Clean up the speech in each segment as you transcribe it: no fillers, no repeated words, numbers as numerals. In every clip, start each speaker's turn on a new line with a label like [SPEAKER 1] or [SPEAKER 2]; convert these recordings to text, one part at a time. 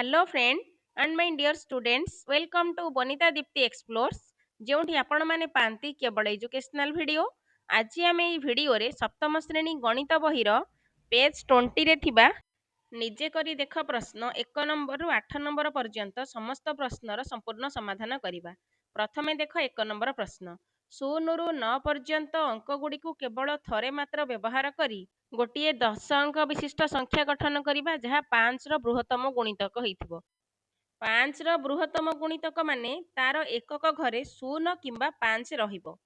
[SPEAKER 1] Hello friend and my dear students welcome to Banita Dipti explores जोठी आपण माने पांती केवल एजुकेशनल वीडियो। आज आम ये वीडियो रे सप्तम श्रेणी गणित बही पेज 20 रे थिबा निजे करी देख प्रश्न 1 नंबर रु 8 नंबर पर्यंत समस्त प्रश्नर संपूर्ण समाधान करिबा। प्रथमे देख 1 नंबर प्रश्न 0 रु 9 पर्यंत अंक गुडी को केवल थरे मात्र व्यवहार करी गोटे 10 अंक विशिष्ट संख्या गठन करिबा जहाँ 5 रो बृहत्तम गुणितक होइथिबो। 5 रो बृहत्तम गुणितक माने तार एकक घरे 0 किंबा 5 रहिबो।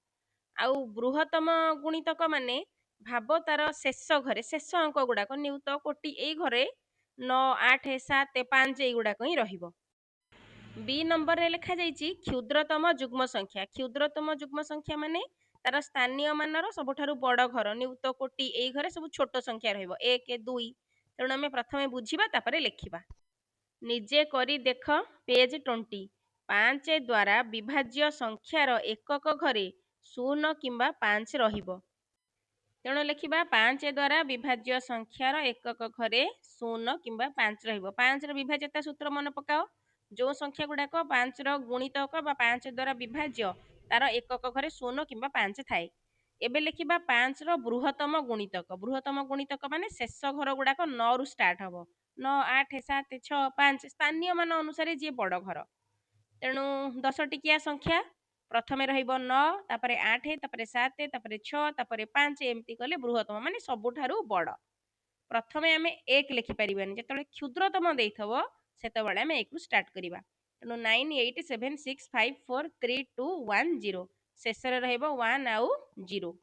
[SPEAKER 1] आउ बृहत्तम गुणितक माने भाव तार शेष घरे शेष अंक गुड़ाक नियुत कोटि ए घरे 9 8 7 5 ए गुड़ाक ही रहिबो। बी नंबर रे लिखा जाइछि क्षुद्रतम युग्म संख्या। क्षुद्रतम युग्म संख्या माने तार स्थानीय मानर सबुठारु बड़ घर नियुत कोटि ए घरे सब छोट संख्या रहिबो 1 2। तेणु आमे प्रथमे बुझिबा तापरे लेखिबा। निजे करी देख पेज 20। 5 द्वारा विभाज्य संख्यार एकक घरे 0 किंबा 5 रहिबो। तेणु लिखिबा 5 द्वारा विभाज्य संख्यार एकक घरे 0 किंबा 5 रहिबो। 5 रो विभाज्यता सूत्र मन पकाओ। जो संख्या गुड़ाक 5 रो गुणितक बा 5 द्वारा विभाज्य तार एकक घरे 0 किंबा 5 थाए। एबे लिखिबा 5 रो बृहत्तम गुणितक। बृहत्तम गुणितक माने शेष घर गुड़ाक 9 रु स्टार्ट हबो। 9 8 7 6 5 स्थानीय मान अनुसार जे बड़ घर। तेणु 10 टिकिया संख्या प्रथमे रहिबो 9 तापरे 8 तापरे 7 तापरे 6 तापरे 5 एमती कले बृहत्तम माने सबुठारु बड़। प्रथमे आमे 1 लिखि परिबानी जेतले क्षुद्रतम देइथबो सेतबेले आमे 1 रु स्टार्ट करिबा। तेणु 9 8 7 6 5 4 3 2 1 0 शेष रे रहिबो 1 आउ 0।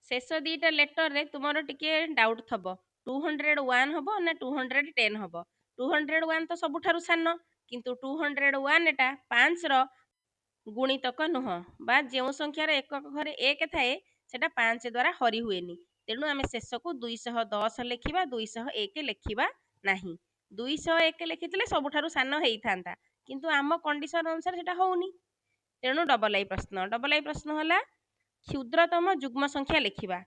[SPEAKER 1] शेष दीटा लेटर रे तुमरो टिके डाउट थबो 201 हबो ना 210 हबो। 201 तो सबुठारु सान किंतु 201 एटा 5 रो गुणितक नुह बा जो संख्यार एकक घरे 1 थाए सेटा 5 द्वारा हरि हुएनी। तेणु आमे शेष को 210 लेखिबा 201 लेखिबा नाही। 201 लेखिथिले सबुठारु सान हेई थांता किंतु आम कंडीशन अनुसार सेटा होउनी। तेणु डबल आई प्रश्न होला क्षुद्रतम युग्म संख्या लेखिबा।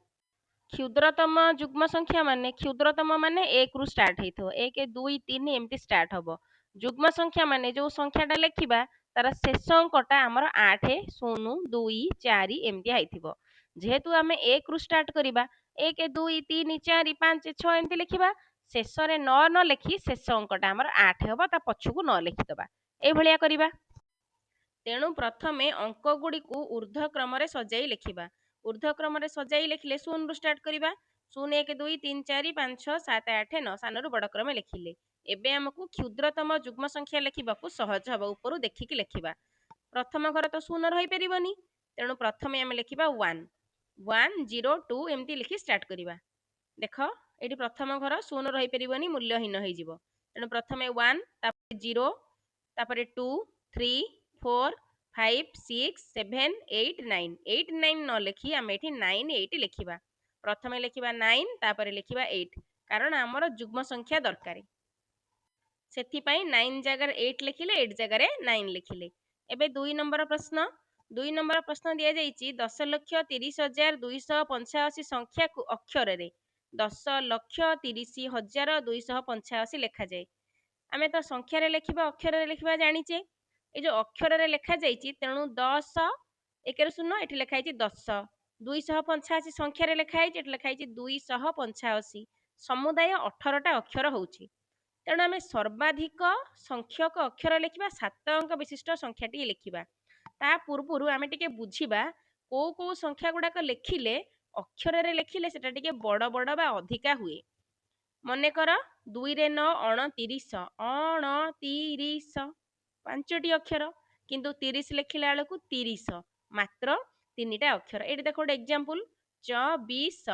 [SPEAKER 1] क्षुद्रतम युग्म संख्या माने क्षुद्रतम माने 1 रु स्टार्ट हेइथो 1 2 3 एमती स्टार्ट हबो। युग्म संख्या माने जो संख्याटा लेखिबा तार शेष अंकटा हमर 8 0 2 4 एमती आइथिबो। जेहेतु आमे 1 रु स्टार्ट करिबा 1 2 3 4 5 6 एमती लिखिबा शेष रे 9 न लेखि शेष अंकटा हमर 8 हबो ता पछुकु 9 लिखिदबा ए भलिया करिबा। तेणु प्रथमे अंक गुडी को ऊर्ध्व क्रम रे सजाई लिखिबा। ऊर्ध्व क्रम रे सजाई लिखिले 0 रु स्टार्ट करिबा 0 1 2 3 4 5 6 7 8 9 सानरु बड़ क्रम लिखिले। एबे हमकु क्षुद्रतम युग्म संख्या लिखिबाकू सहज हबो ऊपरु देखिकी लिखिबा। प्रथम घर तो 0 रही परिबनी तेणु प्रथमे आमे लिखिबा 1 1 0 2 एमती लिखि स्टार्ट करिबा। देख एठी प्रथम घर 0 रही परिबनी मूल्यहीन होई जिवो। तेणु प्रथमे 1 तापरे 0 तापरे 2 3 4 5 6 7 8 9 8 9 न लिखि आमे एठी 9 8 लिखिबा। प्रथमे लिखिबा 9 तापरे लिखिबा 8 कारण हमर युग्म संख्या दरकारी सेथि पई 9 जगह 8 लिखिले 8 जगह 9 लिखिले। एबे 2 नंबर प्रश्न 2 नंबर प्रश्न दिया जाइछि 10,30,285 संख्या को अक्षर रे 10,30,285 लेखा जाए। आमे तो संख्या रे लेखिबा अक्षर रे लेखिबा जानिचे ए जो अक्षर रे लेखा जाइछि तेणु 10 1 रे 0 एठी लेखा जाइछि 10 285 संख्या रे लेखा जाइछि एठी लेखा जाइछि 285 समुदाय 18 टा अक्षर होउछि। तेणु आमे सर्वाधिक संख्यक अक्षर लेखिबा 7 अंक विशिष्ट संख्याटी लेखिबा। ता पूर्वरु आमे टिके बुझिबा को संख्या गुडाक लेखिले अक्षर रे लेखिले सेटा टिके बड़ बड़ बा अधिका हुए। मने कर 2 रे 9 29 29 पांचटी अक्षर किंतु 30 लेखिला बेलू 30 मात्र 3टा अक्षर। एठी देखो गोटे एग्जांपल 24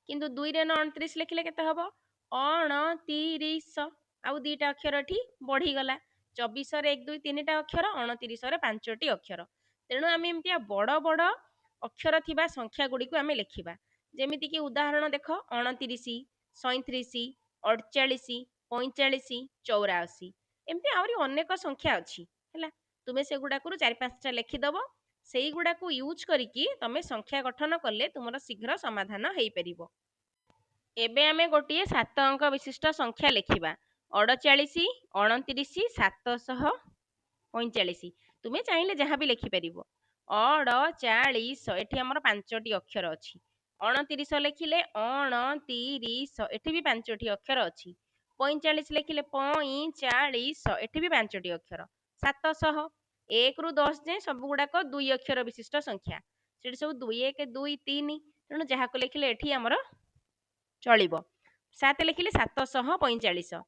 [SPEAKER 1] किंतु 2 रे 9 29 लेखिले केते हबो 29 आउ 2टा अक्षर एठी बढ़ी गला 24 रे 1 2 3टा अक्षर 29 रे 5टी अक्षर। तेणु आमे एमतिया बड़ बड़ अक्षर थिबा संख्या गुडी को आमे लेखिबा। जेमिति कि उदाहरण देख 29 37 48 45 84 एमती आउरी अनेक संख्या अछि हैला। तुमे से गुडा को 4-5टा लेखि दबो सेई गुडा को यूज करिकी तमे संख्या गठन कले तुमरो शीघ्र समाधान हेई परिबो। एबे आमे गोटिए 7 अंक विशिष्ट संख्या लेखिबा ଅଡ଼ଚାଳିଶ, 29, 745। ତୁମେ ଚାହିଁଲେ ଯାହା ବି ଲେଖିପାରିବ। ଅଡ଼ଚାଳିଶ ଏଠି ଆମର 5ଟି ଅକ୍ଷର ଅଛି। 29 ଲେଖିଲେ ଅଣତିରିଶ, ଏଠି ବି 5ଟି ଅକ୍ଷର ଅଛି। 45 ଲେଖିଲେ ପଇଁଚାଳିଶ, ଏଠି ବି 5ଟି ଅକ୍ଷର। 700, 1 ରୁ 10 ଯାଏଁ ସବୁ ଗୁଡାକ 2 ଅକ୍ଷର ବିଶିଷ୍ଟ ସଂଖ୍ୟା। ସେଠି ସବୁ 2, 1, 2, 3, ତେଣୁ ଯାହାକୁ ଲେଖିଲେ ଏଠି ଆମର ଚଳିବ। 7 ଲେଖିଲେ 745।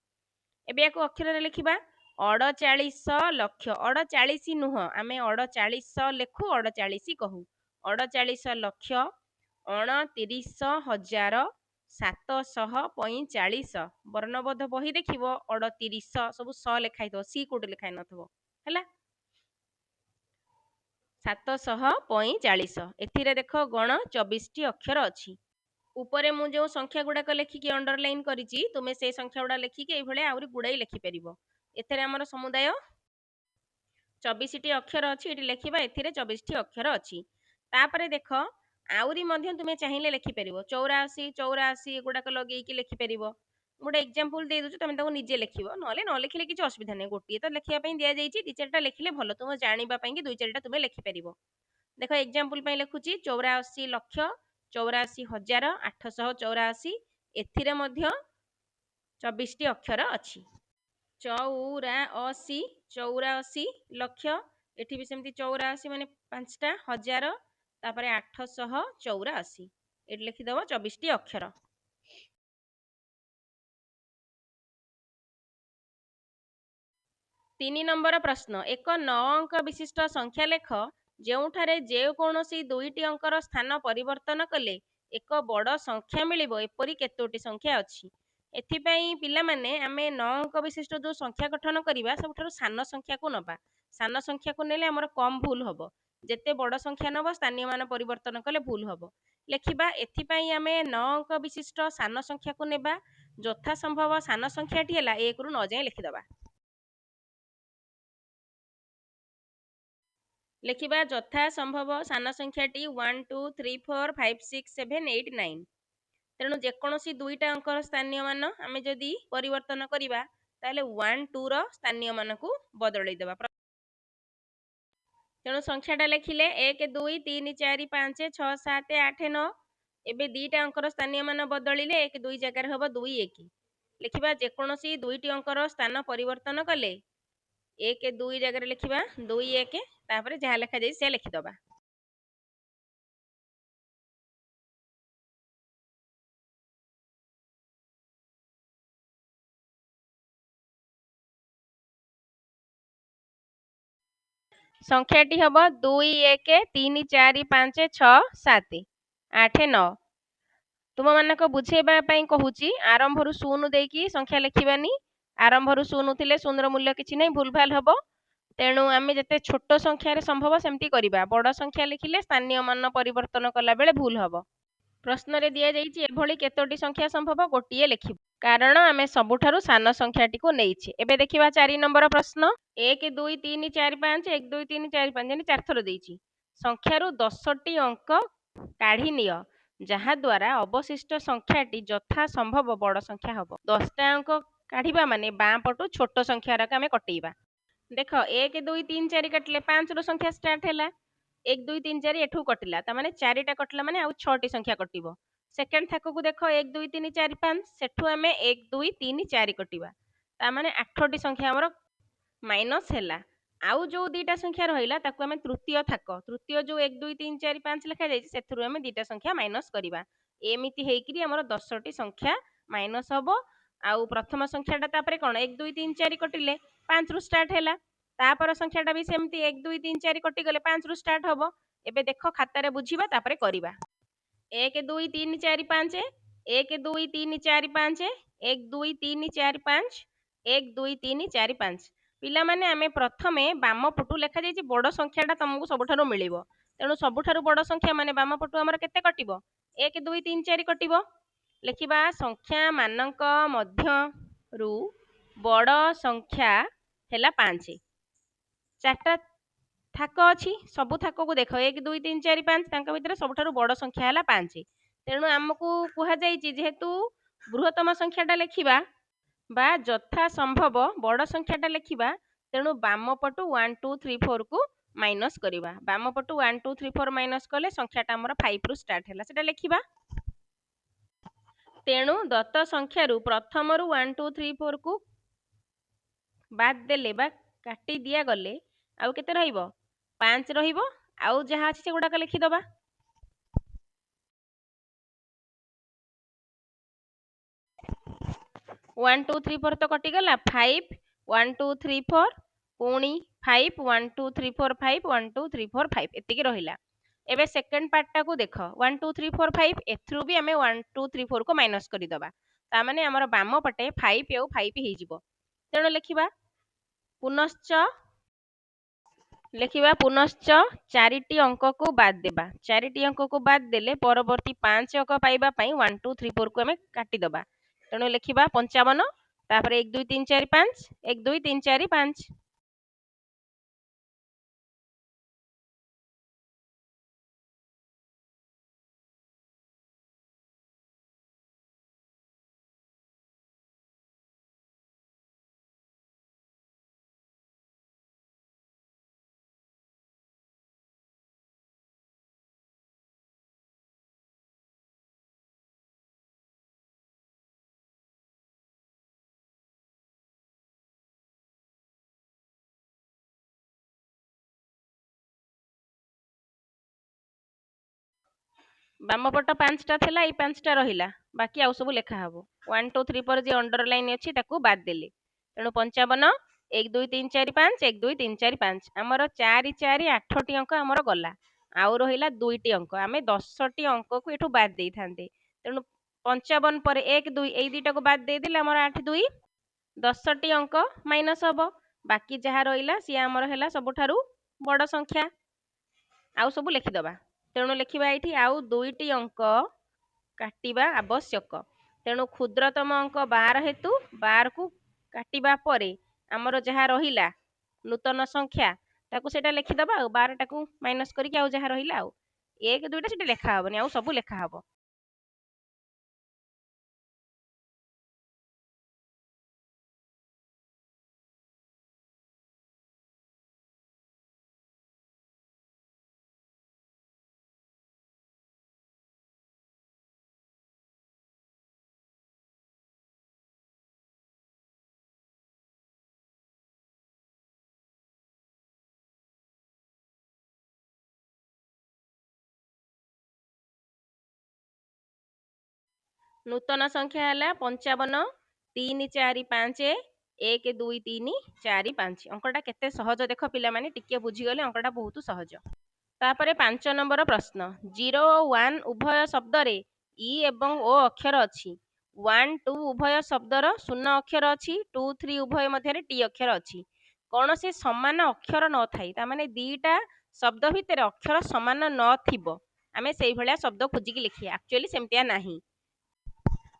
[SPEAKER 1] ଏବେ ୟାକୁ ଅକ୍ଷରରେ ଲେଖିବା। ଅଡ଼ଚାଳିଶ ଲକ୍ଷ, ଅଡ଼ଚାଳିଶ ନୁହଁ, ଆମେ ଅଡ଼ଚାଳିଶ ଲେଖୁ, ଅଡ଼ଚାଳିଶ କହୁ। ଅଡ଼ଚାଳିଶ ଲକ୍ଷ 29,745। ବର୍ଣ୍ଣବୋଧ ବହି ଦେଖିବ, 38 ସବୁ ସ ଲେଖା ହେଇଥିବ, ସି କୋଉଠି ଲେଖା ହେଇନଥିବ ହେଲା। 745, ଏଥିରେ ଦେଖ ଗଣ 24ଟି ଅକ୍ଷର ଅଛି। ଉପରେ ମୁଁ ଯେଉଁ ସଂଖ୍ୟା ଗୁଡାକ ଲେଖିକି ଅଣ୍ଡରଲାଇନ୍ କରିଛି, ତୁମେ ସେଇ ସଂଖ୍ୟା ଗୁଡା ଲେଖିକି ଏଇଭଳିଆ ଆହୁରି ଗୁଡ଼ାଇ ଲେଖିପାରିବ। ଏଥିରେ ଆମର ସମୁଦାୟ 24ଟି ଅକ୍ଷର ଅଛି, ଏଠି ଲେଖିବା ଏଥିରେ 24ଟି ଅକ୍ଷର ଅଛି। ତାପରେ ଦେଖ ଆହୁରି ମଧ୍ୟ ତୁମେ ଚାହିଁଲେ ଲେଖିପାରିବ। 84, 84 ଏଗୁଡାକ ଲଗେଇକି ଲେଖିପାରିବ। ଗୋଟେ ଏକ୍ଜାମ୍ପଲ ଦେଇ ଦଉଛି, ତମେ ତାକୁ ନିଜେ ଲେଖିବ, ନହେଲେ ନ ଲେଖିଲେ କିଛି ଅସୁବିଧା ନାହିଁ। ଗୋଟିଏ ତ ଲେଖିବା ପାଇଁ ଦିଆଯାଇଛି, 2-4ଟା ଲେଖିଲେ ଭଲ, ତୁମ ଜାଣିବା ପାଇଁ କି 2-4ଟା ତୁମେ ଲେଖିପାରିବ। ଦେଖ ଏକ୍ଜାମ୍ପଲ ପାଇଁ ଲେଖୁଛି 84 ଲକ୍ଷ 84,884, ଏଥିରେ ମଧ୍ୟ 24ଟି ଅକ୍ଷର ଅଛି। 84, 84 ଲକ୍ଷ, ଏଠି ବି ସେମିତି 84 ମାନେ 5ଟା ହଜାର, ତାପରେ 884, ଏଠି ଲେଖିଦବ 24ଟି ଅକ୍ଷର। 3 ନମ୍ବର ପ୍ରଶ୍ନ, ଏକ 9 ଅଙ୍କ ବିଶିଷ୍ଟ ସଂଖ୍ୟା ଲେଖ ଯେଉଁଠାରେ ଯେକୌଣସି 2ଟି ଅଙ୍କର ସ୍ଥାନ ପରିବର୍ତ୍ତନ କଲେ ଏକ ବଡ଼ ସଂଖ୍ୟା ମିଳିବ, ଏପରି କେତୋଟି ସଂଖ୍ୟା ଅଛି? ଏଥିପାଇଁ ପିଲାମାନେ ଆମେ 9 ଅଙ୍କ ବିଶିଷ୍ଟ ଯେଉଁ ସଂଖ୍ୟା ଗଠନ କରିବା, ସବୁଠାରୁ ସାନ ସଂଖ୍ୟାକୁ ନେବା। ସାନ ସଂଖ୍ୟାକୁ ନେଲେ ଆମର କମ୍ ଭୁଲ ହବ। ଯେତେ ବଡ଼ ସଂଖ୍ୟା ନେବ ସ୍ଥାନୀୟ ମାନ ପରିବର୍ତ୍ତନ କଲେ ଭୁଲ ହବ। ଲେଖିବା, ଏଥିପାଇଁ ଆମେ 9 ଅଙ୍କ ବିଶିଷ୍ଟ ସାନ ସଂଖ୍ୟାକୁ ନେବା। ଯଥା ସମ୍ଭବ ସାନ ସଂଖ୍ୟାଟି ହେଲା 1 ରୁ 9 ଯାଏଁ ଲେଖିଦେବା। ଲେଖିବା ଯଥା ସମ୍ଭବ ସାନ ସଂଖ୍ୟାଟି 1, 2, 3, 4, 5, 6, 7, 8, 9। ତେଣୁ ଯେକୌଣସି 2ଟା ଅଙ୍କର ସ୍ଥାନୀୟ ମାନ ଆମେ ଯଦି ପରିବର୍ତ୍ତନ କରିବା, ତାହେଲେ 1, 2ର ସ୍ଥାନୀୟ ମାନକୁ ବଦଳେଇ ଦେବା। ତେଣୁ ସଂଖ୍ୟାଟା ଲେଖିଲେ 1, 2, 3, 4, 5, 6, 7, 8, 9। ଏବେ 2ଟା ଅଙ୍କର ସ୍ଥାନୀୟ ମାନ ବଦଳିଲେ 1, 2 ଜାଗାରେ ହବ 2, 1। ଲେଖିବା ଯେକୌଣସି 2ଟି ଅଙ୍କର ସ୍ଥାନ ପରିବର୍ତ୍ତନ କଲେ 1, 2 ଜାଗାରେ ଲେଖିବା 2, 1, ତାପରେ ଯାହା ଲେଖାଯାଇଛି ସେ ଲେଖିଦବା। ସଂଖ୍ୟାଟି ହବ 2, 1, 3, 4, 5, 6, 7, 8, 9। ତୁମମାନଙ୍କ ବୁଝେଇବା ପାଇଁ କହୁଛି, ଆରମ୍ଭରୁ 0 ଦେଇକି ସଂଖ୍ୟା ଲେଖିବାନି। ଆରମ୍ଭରୁ 0 ଥିଲେ 0ର ମୂଲ୍ୟ କିଛି ନାହିଁ, ଭୁଲ ଭାଲ ହବ। ତେଣୁ ଆମେ ଯେତେ ଛୋଟ ସଂଖ୍ୟାରେ ସମ୍ଭବ ସେମିତି କରିବା। ବଡ଼ ସଂଖ୍ୟା ଲେଖିଲେ ସ୍ଥାନୀୟ ମାନ ପରିବର୍ତ୍ତନ କଲା ବେଳେ ଭୁଲ ହବ। ପ୍ରଶ୍ନରେ ଦିଆଯାଇଛି ଏଭଳି କେତୋଟି ସଂଖ୍ୟା ସମ୍ଭବ, ଗୋଟିଏ ଲେଖିବୁ, କାରଣ ଆମେ ସବୁଠାରୁ ସାନ ସଂଖ୍ୟାଟିକୁ ନେଇଛେ। ଏବେ ଦେଖିବା 4 ନମ୍ବର ପ୍ରଶ୍ନ। 1, 2, 3, 4, 5, 1, 2, 3, 4, 5 ଯେମିତି 4 ଥର ଦେଇଛି। ସଂଖ୍ୟାରୁ 10ଟି ଅଙ୍କ କାଢି ନିଅ, ଯାହା ଦ୍ୱାରା ଅବଶିଷ୍ଟ ସଂଖ୍ୟାଟି ଯଥା ସମ୍ଭବ ବଡ଼ ସଂଖ୍ୟା ହବ। 10ଟା ଅଙ୍କ କାଢିବା ମାନେ ବାଁ ପଟୁ ଛୋଟ ସଂଖ୍ୟାରାକ ଆମେ କଟେଇବା। ଦେଖ 1, 2, 3, 4 କାଟିଲେ 5ର ସଂଖ୍ୟା ଷ୍ଟାର୍ଟ ହେଲା। 1, 2, 3, 4 ଏଠୁ କଟିଲା, ତାମାନେ 4ଟା କଟିଲା ମାନେ ଆଉ 6ଟି ସଂଖ୍ୟା କଟିବ। ସେକେଣ୍ଡ ଥାକକୁ ଦେଖ 1, 2, 3, 4, 5, ସେଠୁ ଆମେ 1, 2, 3, 4 କଟିବା, ତାମାନେ 8ଟି ସଂଖ୍ୟା ଆମର ମାଇନସ୍ ହେଲା। ଆଉ ଯୋଉ 2ଟା ସଂଖ୍ୟା ରହିଲା ତାକୁ ଆମେ ତୃତୀୟ ଥାକ, ତୃତୀୟ ଯୋଉ 1, 2, 3, 4, 5 ଲେଖାଯାଇଛି ସେଥିରୁ ଆମେ 2ଟା ସଂଖ୍ୟା ମାଇନସ୍ କରିବା। ଏମିତି ହେଇକିରି ଆମର 10ଟି ସଂଖ୍ୟା ମାଇନସ୍ ହବ। ଆଉ ପ୍ରଥମ ସଂଖ୍ୟାଟା ତାପରେ କ'ଣ 1, 2, 3, 4 କଟିଲେ 5ରୁ ଷ୍ଟାର୍ଟ ହେଲା। ତାପର ସଂଖ୍ୟାଟା ବି ସେମିତି 1, 2, 3, 4 କଟିଗଲେ 5ରୁ ଷ୍ଟାର୍ଟ ହବ। ଏବେ ଦେଖ ଖାତାରେ ବୁଝିବା ତାପରେ କରିବା। 1, 2, 3, 4, 5, 1, 2, 3, 4, 5, 1, 2, 3, 4, 5, 1, 2, 3, 4, 5। ପିଲାମାନେ ଆମେ ପ୍ରଥମେ ବାମ ପଟୁ ଲେଖାଯାଇଛି ବଡ଼ ସଂଖ୍ୟାଟା ତମକୁ ସବୁଠାରୁ ମିଳିବ। ତେଣୁ ସବୁଠାରୁ ବଡ଼ ସଂଖ୍ୟା ମାନେ ବାମ ପଟୁ ଆମର କେତେ କଟିବ? 1, 2, 3, 4 କଟିବ। ଲେଖିବା ସଂଖ୍ୟା ମାନଙ୍କ ମଧ୍ୟରୁ ବଡ଼ ସଂଖ୍ୟା ହେଲା 5। 4ଟା ଥାକ ଅଛି, ସବୁ ଥାକକୁ ଦେଖ 1, 2, 3, 4, 5, ତାଙ୍କ ଭିତରେ ସବୁଠାରୁ ବଡ଼ ସଂଖ୍ୟା ହେଲା 5। ତେଣୁ ଆମକୁ କୁହାଯାଇଛି ଯେହେତୁ ବୃହତ୍ତମ ସଂଖ୍ୟାଟା ଲେଖିବା, बा यथा संभव बड़ संख्याटा लिखा तेणु बाम पटू 1 2 3 4 को माइनस करवा बाम पटू 1 2 3 4 माइनस कले संख्याटा आमर 5 रु स्टार्ट है सेटा लिखा तेणु दत्त संख्यारू प्रथम रु 1 2 3 4 को बाद देले बा काटी दिया गले आउ केते रहिबो 5 रहिबो आउ जहाँ अछि से गुडाक लिखिदबा 1 2 3 4 तो कटिगला 5 1 2 3 4 पुणी 5 1 2 3 4 5 1 2 3 4 5 एतिकी रहिला एबे सेकंड पार्ट को देख 1 2 3 4 5 एथरू भी आमे 1 2 3 4 को माइनस करि दबा ता माने हमर बाम पटे 5 और 5 हे जिवो तेणु लिखिबा पुनश्च चारिटी अंक को बाद देबा चारिटी अंक को बाद देले परवर्ती 5 अंक पाइबा पई 1 2 3 4 को हमें काटी दबा तेणु लिखिबा 55 तापर 1 2 3 4 5 1 2 3 4 5 बाम पट 5टा थिला ए 5टा रहिला बाकी आउ सब लेखा हबो 1 2 3 पर जे अंडरलाइन अछि ताकू बाद देले तेणु 55 1 2 3 4 5 1 2 3 4 5 हमर 4 4 8 टी अंक हमर गला आउ रहिला 2 टी अंक आमे 10 टी अंक को एठू बाद देई थांते तेणु 55 पर 1 2 ए दुईटा को बाद दे दिले हमर 8 2 10 टी अंक माइनस हबो बाकी जहा रहिला सी हमर हैला सबठारु बड़ संख्या आउ सब लिखिदबा तेणु लिखिबा एठी आउ 2टी अंक काटिबा आवश्यक तेणु क्षुद्रतम अंक 12 हेतु 12 को काटिबा परे हमर जहा रहिला नूतन संख्या ताकू सेटा लिखिदबा 12 टाकू माइनस करके आउ जहा रहिला आउ 1 2टा सेटा लेखा हबनी आउ सब लेखा हबो नूतन संख्या है 55 3 4 5 1 2 3 4 5 अंकटा केते सहज देख पिला माने टिके बुझीगले अंकटा बहुत सहज तापरे 5 नंबर प्रश्न 0 1 उभय शब्द रे ई एवं ओ अक्षर अछि 1 2 उभय शब्दर शून्य अक्षर अछि 2 3 उभय मध्य टी अक्षर अछि कौन से समान अक्षर न थाई ता माने दीटा शब्द भितर अक्षर समान न थिबो आमे सेही भलिया शब्द खोजिकी लिखिया एक्चुअली सेमतिया नाही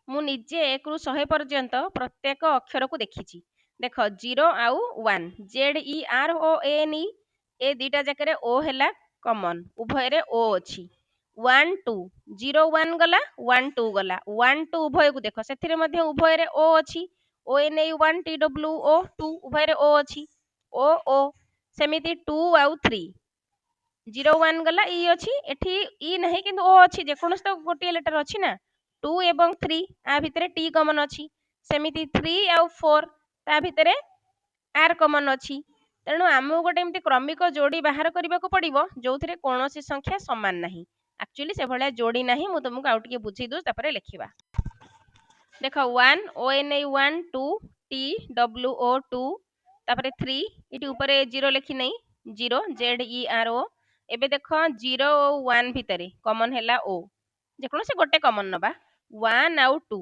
[SPEAKER 1] मु निजे 1 रु 100 पर्यंत प्रत्येक अक्षर को देखिछि देख 0 आउ 1 Z E R O N E ए दीटा जाकरे ओ हैला कॉमन उभय रे ओ अछि 1 2 0 1 गला 1 2 गला 1 2 उभय को देख सेथिरे मध्ये उभय रे ओ अछि O N E 1 T W O 2 उभय रे ओ अछि ओ ओ सेमिति 2 आउ 3 0 1 गला ई अछि एठी ई नहीं किंतु ओ अछि जे कोनस तो गोटे लेटर अछि ना 2 एवं 3 आ भितरे टी कॉमन अछि सेमिति 3 आउ 4 ता भितरे आर कॉमन अछि तेणु आमु गोटे एमती क्रमिक जोड़ी बाहर करबा को पड़िबो जोथिरे कोनोसी संख्या समान नाही एक्चुअली से भलिया जोड़ी नाही मु तुमको आउ टिके बुझी दउ तापरे लिखिबा देखो 1 O N E 1 2 T W O 2 तापरे 3 इटी ऊपर 0 लिखि नै 0 जेड ई आर ओ एबे देखो 0 और 1 भितरे कॉमन हैला ओ जे कोनो से गोटे कॉमन नबा 1 आउ 2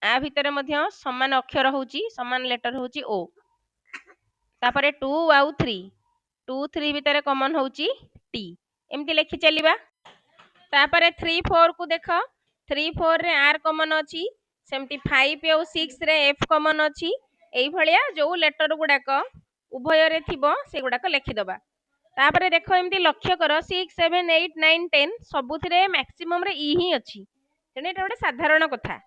[SPEAKER 1] आ भितरे मध्य समान अक्षर होची समान लेटर होची ओ तापरे 2 आउ 3 2 3 भितरे कॉमन होची टी एमती लिखि चलिबा तापरे 3 4 को देख 3 4 रे आर कॉमन अछि सेमती 5 और 6 रे एफ कॉमन अछि एई भलिया जो लेटर गुडाक उभय रे थिबो से गुडाक लिखि दबा तापरे देखो एमती लक्ष्य कर 6 7 8 9 10 सबुथिरे मैक्सिमम रे ई ही अछि तेने एटा गोटे साधारण कथा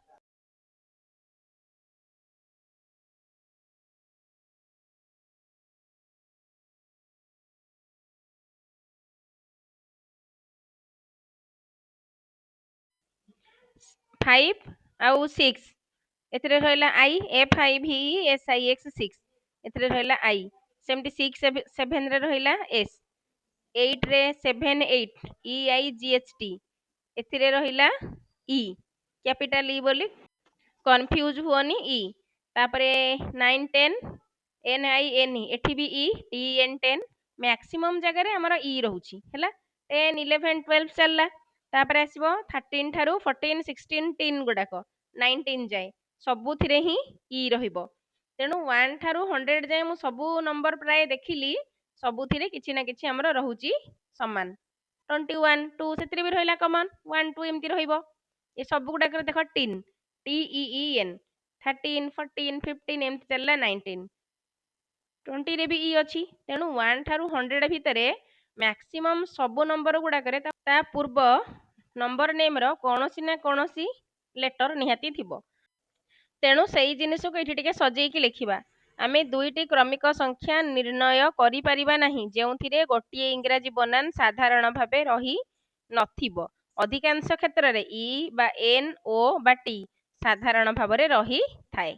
[SPEAKER 1] 5 ଆଉ 6 ଏଥିରେ ରହିଲା I FIVE SIX 6 ଏଥିରେ ରହିଲା I ସେମିତି 6 7 ରେ ରହିଲା S 8 ରେ 7 8 EIGHT ଏଥିରେ ରହିଲା E କ୍ୟାପିଟାଲ E ବୋଲି କନଫ୍ୟୁଜ ହୁଅନି ଇ ତାପରେ 9 10 NINE ଏଠି ବି ଇ TN10 ମ୍ୟାକ୍ସିମମ୍ ଜାଗାରେ ଆମର ଇ ରହୁଛି ହେଲା 10 11 12 ଚାଲିଲା ତାପରେ ଆସିବ 13 ଠାରୁ 14 16 ଟିନ୍ ଗୁଡାକ 19 ଯାଏ ସବୁଥିରେ ହିଁ ଇ ରହିବ ତେଣୁ 1 ଠାରୁ 100 ଯାଏ ମୁଁ ସବୁ ନମ୍ବର ପ୍ରାୟ ଦେଖିଲି ସବୁଥିରେ କିଛି ନା କିଛି ଆମର ରହୁଛି ସମାନ 21 2 ସେଥିରେ ବି ରହିଲା କମନ 1 2 ଏମିତି ରହିବ ଏ ସବୁ ଗୁଡାକରେ ଦେଖ ଟିନ୍ TEEN 13 14 15 ଏମିତି ଚାଲିଲା 19 20 ରେ ବି ଇ ଅଛି ତେଣୁ 1 ଠାରୁ 100 ଭିତରେ ମ୍ୟାକ୍ସିମମ୍ ସବୁ ନମ୍ବର ଗୁଡାକରେ ତା ପୂର୍ବ ନମ୍ବର ନେମ୍ ର କୌଣସି ନା କୌଣସି ଲେଟର ନିହାତି ଥିବ ତେଣୁ ସେଇ ଜିନିଷକୁ ଏଠି ଟିକେ ସଜେଇକି ଲେଖିବା ଆମେ ଦୁଇଟି କ୍ରମିକ ସଂଖ୍ୟା ନିର୍ଣ୍ଣୟ କରିପାରିବା ନାହିଁ ଯେଉଁଥିରେ ଗୋଟିଏ ଇଂରାଜୀ ବନାନ ସାଧାରଣ ଭାବେ ରହି ନଥିବ ଅଧିକାଂଶ କ୍ଷେତ୍ରରେ ଇ ବା ଏନ୍ ଓ ବା ଟି ସାଧାରଣ ଭାବରେ ରହିଥାଏ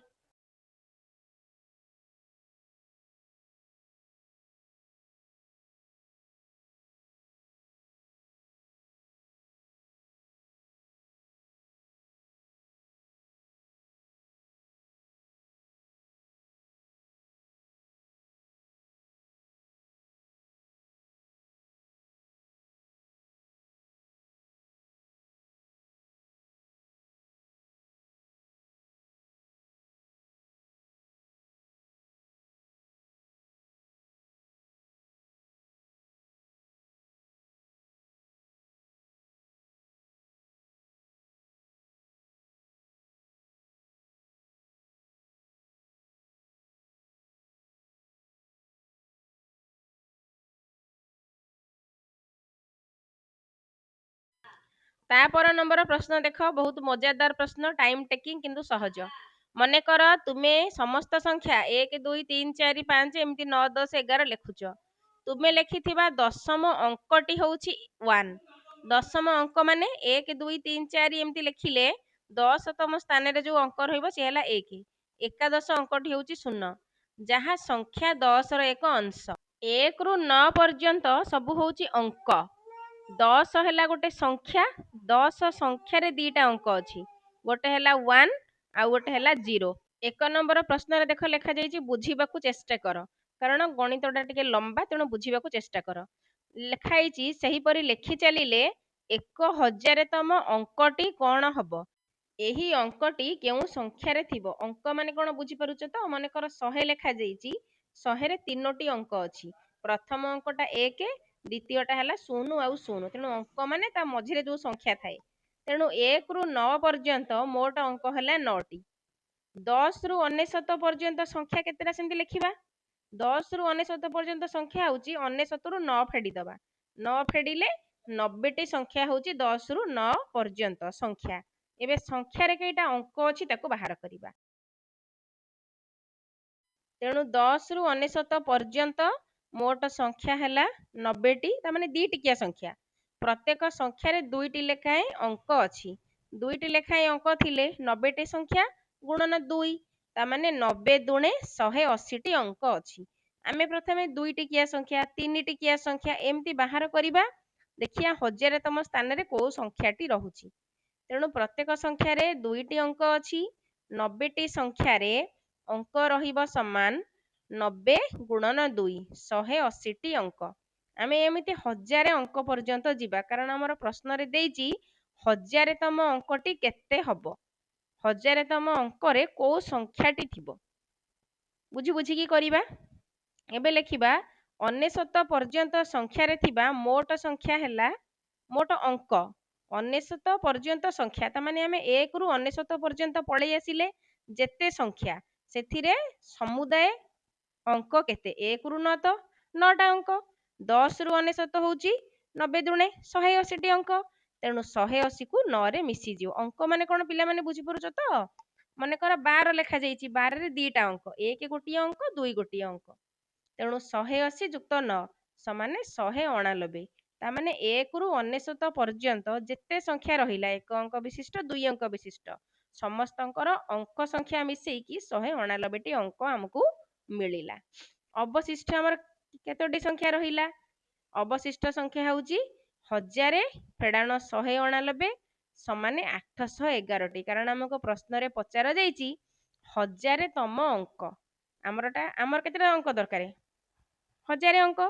[SPEAKER 1] ତାପର ନମ୍ବର ପ୍ରଶ୍ନ ଦେଖ ବହୁତ ମଜାଦାର ପ୍ରଶ୍ନ ଟାଇମ ଟେକିଂ କିନ୍ତୁ ସହଜ ମନେକର ତୁମେ ସମସ୍ତ ସଂଖ୍ୟା 1 2 3 4 5 ଏମିତି 9 10 11 ଲେଖୁଛ ତୁମେ ଲେଖିଥିବା ଦଶମ ଅଙ୍କଟି ହଉଛି 1 ଦଶମ ଅଙ୍କ ମାନେ 1 2 3 4 ଏମିତି ଲେଖିଲେ 10ତମ ସ୍ଥାନରେ ଯୋଉ ଅଙ୍କ ରହିବ ସେ ହେଲା 1 ଏକାଦଶ ଅଙ୍କଟି ହଉଛି 0 ଯାହା ସଂଖ୍ୟା 10ର ଏକ ଅଂଶ 1 ରୁ 9 ପର୍ଯ୍ୟନ୍ତ ସବୁ ହଉଛି ଅଙ୍କ 10 ହେଲା ଗୋଟେ ସଂଖ୍ୟା 10 ସଂଖ୍ୟାରେ ଦିଟା ଅଙ୍କ ଅଛି ଗୋଟେ ହେଲା 1 ଆଉ ଗୋଟେ ହେଲା 0 ଏକ ନମ୍ବର ପ୍ରଶ୍ନରେ ଦେଖ ଲେଖାଯାଇଛି ବୁଝିବାକୁ ଚେଷ୍ଟା କର କାରଣ ଗଣିତଟା ଟିକେ ଲମ୍ବା ତେଣୁ ବୁଝିବାକୁ ଚେଷ୍ଟା କର ଲେଖା ହେଇଛି ସେହିପରି ଲେଖି ଚାଲିଲେ 1000ତମ ଅଙ୍କଟି କଣ ହବ ଏହି ଅଙ୍କଟି କେଉଁ ସଂଖ୍ୟାରେ ଥିବ ଅଙ୍କ ମାନେ କଣ ବୁଝିପାରୁଛ ତ ମନେକର 100 ଲେଖାଯାଇଛି 100ରେ 3ଟି ଅଙ୍କ ଅଛି ପ୍ରଥମ ଅଙ୍କଟା 1 ଦ୍ୱିତୀୟଟା ହେଲା 0 ଆଉ 0 ତେଣୁ ଅଙ୍କ ମାନେ ତା ମଝିରେ ଯୋଉ ସଂଖ୍ୟା ଥାଏ ତେଣୁ 1 ରୁ 9 ପର୍ଯ୍ୟନ୍ତ ମୋଟ ଅଙ୍କ ହେଲା 9ଟି 10 ରୁ 99 ପର୍ଯ୍ୟନ୍ତ ସଂଖ୍ୟା କେତେଟା ସେମିତି ଲେଖିବା 10 ରୁ 99 ପର୍ଯ୍ୟନ୍ତ ସଂଖ୍ୟା ହଉଛି 99 ରୁ 9 ଫେଡିଦବା 9 ଫେଡିଲେ 90ଟି ସଂଖ୍ୟା ହଉଛି 10 ରୁ 9 ପର୍ଯ୍ୟନ୍ତ ସଂଖ୍ୟା ଏବେ ସଂଖ୍ୟାରେ କେଇଟା ଅଙ୍କ ଅଛି ତାକୁ ବାହାର କରିବା ତେଣୁ 10 ରୁ 99 ପର୍ଯ୍ୟନ୍ତ ମୋଟ ସଂଖ୍ୟା ହେଲା 90ଟି ତାମାନେ ଦି ଟିକିଆ ସଂଖ୍ୟା ପ୍ରତ୍ୟେକ ସଂଖ୍ୟାରେ ଦୁଇଟି ଲେଖାଏଁ ଅଙ୍କ ଅଛି ଦୁଇଟି ଲେଖାଏଁ ଅଙ୍କ ଥିଲେ 90ଟି ସଂଖ୍ୟା ଗୁଣନ 2 ତାମାନେ 90 ଦୁଣେ 180ଟି ଅଙ୍କ ଅଛି ଆମେ ପ୍ରଥମେ ଦୁଇ ଟିକିଆ ସଂଖ୍ୟା ତିନି ଟିକିଆ ସଂଖ୍ୟା ଏମିତି ବାହାର କରିବା ଦେଖିବା 1000ତମ ସ୍ଥାନରେ କୋଉ ସଂଖ୍ୟାଟି ରହୁଛି ତେଣୁ ପ୍ରତ୍ୟେକ ସଂଖ୍ୟାରେ ଦୁଇଟି ଅଙ୍କ ଅଛି 90ଟି ସଂଖ୍ୟାରେ ଅଙ୍କ ରହିବ ସମାନ 90 ଗୁଣନ 2 180ଟି ଅଙ୍କ ଆମେ ଏମିତି 1000 ଅଙ୍କ ପର୍ଯ୍ୟନ୍ତ ଯିବା କାରଣ ଆମର ପ୍ରଶ୍ନରେ ଦେଇଛି 1000ତମ ଅଙ୍କଟି କେତେ ହବ 1000ତମ ଅଙ୍କରେ କୋଉ ସଂଖ୍ୟାଟି ଥିବ ବୁଝି ବୁଝିକି କରିବା ଏବେ ଲେଖିବା 99 ପର୍ଯ୍ୟନ୍ତ ସଂଖ୍ୟାରେ ଥିବା ମୋଟ ସଂଖ୍ୟା ହେଲା ମୋଟ ଅଙ୍କ 99 ପର୍ଯ୍ୟନ୍ତ ସଂଖ୍ୟା ତାମାନେ ଆମେ 1 ରୁ 99 ପର୍ଯ୍ୟନ୍ତ ପଳେଇ ଆସିଲେ ଯେତେ ସଂଖ୍ୟା ସେଥିରେ ସମୁଦାୟ ଅଙ୍କ କେତେ 1 ରୁ 9 ତ 9ଟା ଅଙ୍କ 10 ରୁ 99 ହଉଛି 90 ଦୁଣେ 180ଟି ଅଙ୍କ ତେଣୁ 180କୁ 9ରେ ମିଶିଯିବ ଅଙ୍କ ମାନେ କଣ ପିଲାମାନେ ବୁଝିପାରୁଛ ତ ମନେକର 12 ଲେଖାଯାଇଛି 12ରେ ଦିଟା ଅଙ୍କ 1 ଗୋଟିଏ ଅଙ୍କ 2 ଗୋଟିଏ ଅଙ୍କ ତେଣୁ 180 ଯୁକ୍ତ 9 ସମାନେ 189 ତାମାନେ 1 ରୁ 99 ପର୍ଯ୍ୟନ୍ତ ଯେତେ ସଂଖ୍ୟା ରହିଲା 1 ଅଙ୍କ ବିଶିଷ୍ଟ 2 ଅଙ୍କ ବିଶିଷ୍ଟ ସମସ୍ତଙ୍କର ଅଙ୍କ ସଂଖ୍ୟା ମିଶେଇକି 199ଟି ଅଙ୍କ ଆମକୁ ମିଳିଲା। ଅବଶିଷ୍ଟ ଆମର କେତୋଟି ସଂଖ୍ୟା ରହିଲା? ଅବଶିଷ୍ଟ ସଂଖ୍ୟା ହେଉଛି 1000 ଫେଡାଣ 199 ସମାନେ 811ଟି। କାରଣ ଆମକୁ ପ୍ରଶ୍ନରେ ପଚରା ଯାଇଛି 1000ତମ ଅଙ୍କ। ଆମର କେତେଟା ଅଙ୍କ ଦରକାର? 1000 ଅଙ୍କ।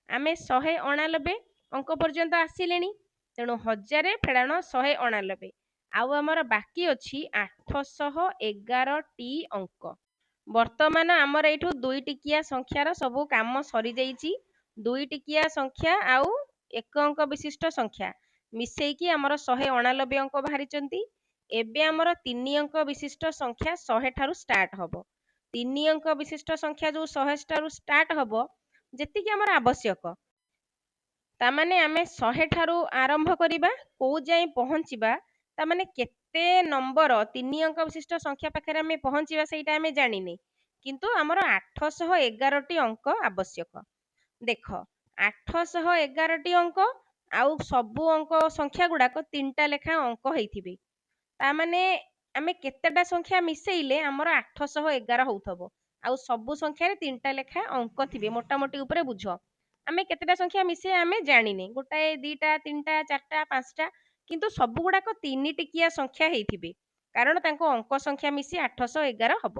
[SPEAKER 1] ଆମେ 199 ଅଙ୍କ ପର୍ଯ୍ୟନ୍ତ ଆସିଲେଣି, ତେଣୁ 1000 ଫେଡାଣ 199 ଆଉ ଆମର ବାକି ଅଛି 811ଟି ଅଙ୍କ। ବର୍ତ୍ତମାନ ଆମର ଏଇଠୁ 2 ଟିକିଆ ସଂଖ୍ୟାର ସବୁ କାମ ସରିଯାଇଛି। 2 ଟିକିଆ ସଂଖ୍ୟା ଆଉ 1 ଅଙ୍କ ବିଶିଷ୍ଟ ସଂଖ୍ୟା ମିଶେଇକି ଆମର 199 ଅଙ୍କ ବାହାରିଛନ୍ତି। ଏବେ ଆମର 3 ଅଙ୍କ ବିଶିଷ୍ଟ ସଂଖ୍ୟା 100 ଠାରୁ ଷ୍ଟାର୍ଟ ହବ। 3 ଅଙ୍କ ବିଶିଷ୍ଟ ସଂଖ୍ୟା ଯୋଉ 100 ଠାରୁ ଷ୍ଟାର୍ଟ ହବ, ଯେତିକି ଆମର ଆବଶ୍ୟକ, ତାମାନେ ଆମେ 100 ଠାରୁ ଆରମ୍ଭ କରିବା, କୋଉ ଯାଏଁ ପହଞ୍ଚିବା, ତାମାନେ କେତେ ନମ୍ବର 3 ଅଙ୍କ ବିଶିଷ୍ଟ ସଂଖ୍ୟା ପାଖରେ ଆମେ ପହଞ୍ଚିବା ସେଇଟା ଆମେ ଜାଣିନେ, କିନ୍ତୁ ଆମର 811ଟି ଅଙ୍କ ଆବଶ୍ୟକ। ଦେଖ, 811ଟି ଅଙ୍କ ଆଉ ସବୁ ଅଙ୍କ ସଂଖ୍ୟା ଗୁଡାକ 3ଟା ଲେଖା ଅଙ୍କ ହେଇଥିବେ। ତାମାନେ ଆମେ କେତେଟା ସଂଖ୍ୟା ମିଶେଇଲେ ଆମର 811 ହଉଥିବ। ଆଉ ସବୁ ସଂଖ୍ୟାରେ 3ଟା ଲେଖା ଅଙ୍କ ଥିବେ, ମୋଟାମୋଟି ଉପରେ ବୁଝ। ଆମେ କେତେଟା ସଂଖ୍ୟା ମିଶେଇବା ଆମେ ଜାଣିନେ, ଗୋଟାଏ 2ଟା 3ଟା 4ଟା 5ଟା, କିନ୍ତୁ ସବୁ ଗୁଡାକ 3 ଟିକିଆ ସଂଖ୍ୟା ହେଇଥିବେ, କାରଣ ତାଙ୍କ ଅଙ୍କ ସଂଖ୍ୟା ମିଶି 811 ହବ।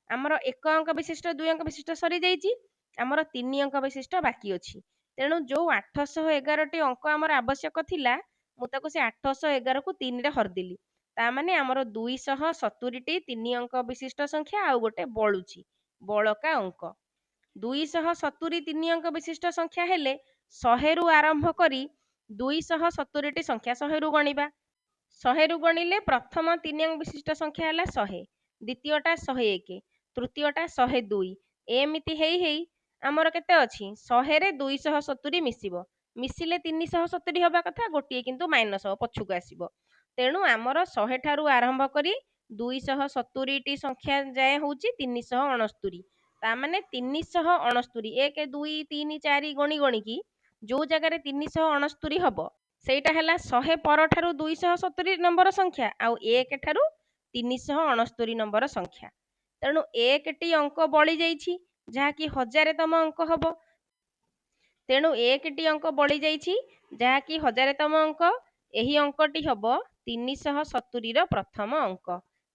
[SPEAKER 1] ଆମର 1 ଅଙ୍କ ବିଶିଷ୍ଟ 2 ଅଙ୍କ ବିଶିଷ୍ଟ ସରିଯାଇଛି, ଆମର 3 ଅଙ୍କ ବିଶିଷ୍ଟ ବାକି ଅଛି। ତେଣୁ ଯୋଉ 811ଟି ଅଙ୍କ ଆମର ଆବଶ୍ୟକ ଥିଲା, ମୁଁ ତାକୁ ସେ 811କୁ 3ରେ ହରିଦେଲି। ତାମାନେ ଆମର 270ଟି 3 ଅଙ୍କ ବିଶିଷ୍ଟ ସଂଖ୍ୟା ଆଉ ଗୋଟେ ବଳୁଛି, ବଳକା ଅଙ୍କ। 270 3 ଅଙ୍କ ବିଶିଷ୍ଟ ସଂଖ୍ୟା ହେଲେ 100ରୁ ଆରମ୍ଭ କରି 270ଟି ସଂଖ୍ୟା 100ରୁ ଗଣିବା। 100ରୁ ଗଣିଲେ ପ୍ରଥମ 3 ଅଙ୍କ ବିଶିଷ୍ଟ ସଂଖ୍ୟା ହେଲା 100, ଦ୍ୱିତୀୟଟା 101, ତୃତୀୟଟା 102, ଏମିତି ହେଇ ହେଇ ଆମର କେତେ ଅଛି? 100ରେ 270 ମିଶିବ। ମିଶିଲେ 370 ହବା କଥା, ଗୋଟିଏ କିନ୍ତୁ ମାଇନସ ହବ, ପଛକୁ ଆସିବ। ତେଣୁ ଆମର 100 ଠାରୁ ଆରମ୍ଭ କରି 270ଟି ସଂଖ୍ୟା ଯାଏ ହେଉଛି 369। ତାମାନେ 369, 1 2 3 4 ଗଣି ଗଣିକି ଯୋଉ ଜାଗାରେ 369 ହବ, ସେଇଟା ହେଲା 100 ପରଠାରୁ 270 ନମ୍ବର ସଂଖ୍ୟା ଆଉ 1 ଠାରୁ 369 ନମ୍ବର ସଂଖ୍ୟା। ତେଣୁ 1ଟି ଅଙ୍କ ବଳି ଯାଇଛି, ଯାହାକି 1000ତମ ଅଙ୍କ ହବ। ତେଣୁ 1ଟି ଅଙ୍କ ବଳି ଯାଇଛି, ଯାହାକି 1000ତମ ଅଙ୍କ। ଏହି ଅଙ୍କଟି ହବ 370ର ପ୍ରଥମ ଅଙ୍କ।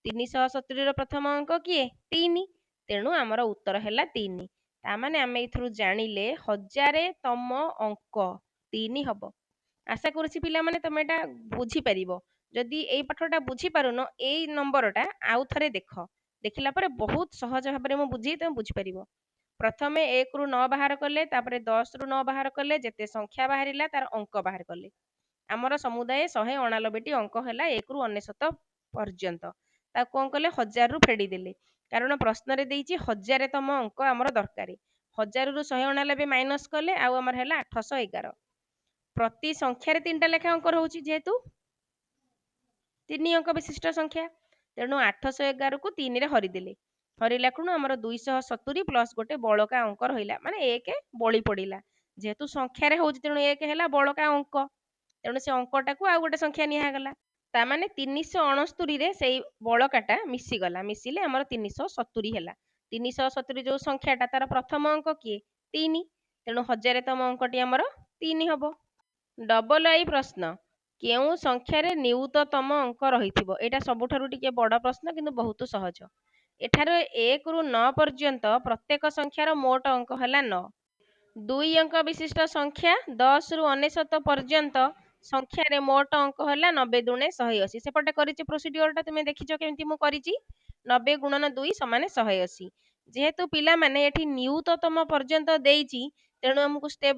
[SPEAKER 1] 370ର ପ୍ରଥମ ଅଙ୍କ କିଏ? 3। ତେଣୁ ଆମର ଉତ୍ତର ହେଲା 3। ତାମାନେ ଆମେ ଏଥିରୁ ଜାଣିଲେ 1000ତମ ଅଙ୍କ 3 ହବ। ଆଶା କରୁଛି ପିଲାମାନେ ତମେ ଏଟା ବୁଝିପାରିବ। ଯଦି ଏଇ ପାଠଟା ବୁଝିପାରୁନ, ଏଇ ନମ୍ବରଟା ଆଉ ଥରେ ଦେଖ। ଦେଖିଲା ପରେ ବହୁତ ସହଜ ଭାବରେ ମୁଁ ବୁଝେଇ, ତମେ ବୁଝିପାରିବ। ପ୍ରଥମେ 1ରୁ 9 ବାହାର କଲେ, ତାପରେ 10ରୁ 9 ବାହାର କଲେ, ଯେତେ ସଂଖ୍ୟା ବାହାରିଲା ତାର ଅଙ୍କ ବାହାର କଲେ। ଆମର ସମୁଦାୟ 189ଟି ଅଙ୍କ ହେଲା 1ରୁ 99 ପର୍ଯ୍ୟନ୍ତ। ତାକୁ କଣ କଲେ? 1000ରୁ ଫେଡିଦେଲେ, କାରଣ ପ୍ରଶ୍ନରେ ଦେଇଛି 1000ତମ ଅଙ୍କ ଆମର ଦରକାର। 1000ରୁ 199 ମାଇନସ କଲେ, ଆଉ ଆମର ହେଲା 811। ପ୍ରତି ସଂଖ୍ୟାରେ 3ଟା ଲେଖା ଅଙ୍କ ରହୁଛି, ଯେହେତୁ 3 ଅଙ୍କ ବିଶିଷ୍ଟ ସଂଖ୍ୟା, ତେଣୁ 811କୁ 3ରେ ହରିଦେଲେ। ହରିଲା ଖୁଣୁ ଆମର 270 ପ୍ଲସ ଗୋଟେ ବଳକା ଅଙ୍କ ରହିଲା, ମାନେ 1 ବଳି ପଡିଲା। ଯେହେତୁ ସଂଖ୍ୟାରେ ହଉଛି, ତେଣୁ 1 ହେଲା ବଳକା ଅଙ୍କ, ତେଣୁ ସେ ଅଙ୍କଟାକୁ ଆଉ ଗୋଟେ ସଂଖ୍ୟା ନିଆଗଲା। ତାମାନେ 369ରେ ସେଇ ବଳକାଟା ମିଶିଗଲା, ମିଶିଲେ ଆମର 370 ହେଲା। 370 ଯୋଉ ସଂଖ୍ୟାଟା, ତାର ପ୍ରଥମ ଅଙ୍କ କିଏ? 3। ତେଣୁ 1000ତମ ଅଙ୍କଟି ଆମର 3 ହବ। ଡବଲ ଆଇ ପ୍ରଶ୍ନ, କେଉଁ ସଂଖ୍ୟାରେ ନିୟୁତତମ ଅଙ୍କ ରହିଥିବ? ଏଇଟା ସବୁଠାରୁ ଟିକେ ବଡ଼ ପ୍ରଶ୍ନ, କିନ୍ତୁ ବହୁତ ସହଜ। ଏଠାରେ 1ରୁ 9 ପର୍ଯ୍ୟନ୍ତ ପ୍ରତ୍ୟେକ ସଂଖ୍ୟାର ମୋଟ ଅଙ୍କ ହେଲା 9। 2 ଅଙ୍କ ବିଶିଷ୍ଟ ସଂଖ୍ୟା 10ରୁ 99 ପର୍ଯ୍ୟନ୍ତ ସଂଖ୍ୟାରେ ମୋଟ ଅଙ୍କ ହେଲା 90 ଦୁଣେ 180। ସେପଟେ କରିଛି ପ୍ରୋସିଡିଓରଟା, ତୁମେ ଦେଖିଛ କେମିତି ମୁଁ କରିଛି। 90 ଗୁଣନ 2 ସମାନେ 180। ଯେହେତୁ ପିଲାମାନେ ଏଠି ନିୟୁତତମ ପର୍ଯ୍ୟନ୍ତ ଦେଇଛି, ତେଣୁ ଆମକୁ ଷ୍ଟେପ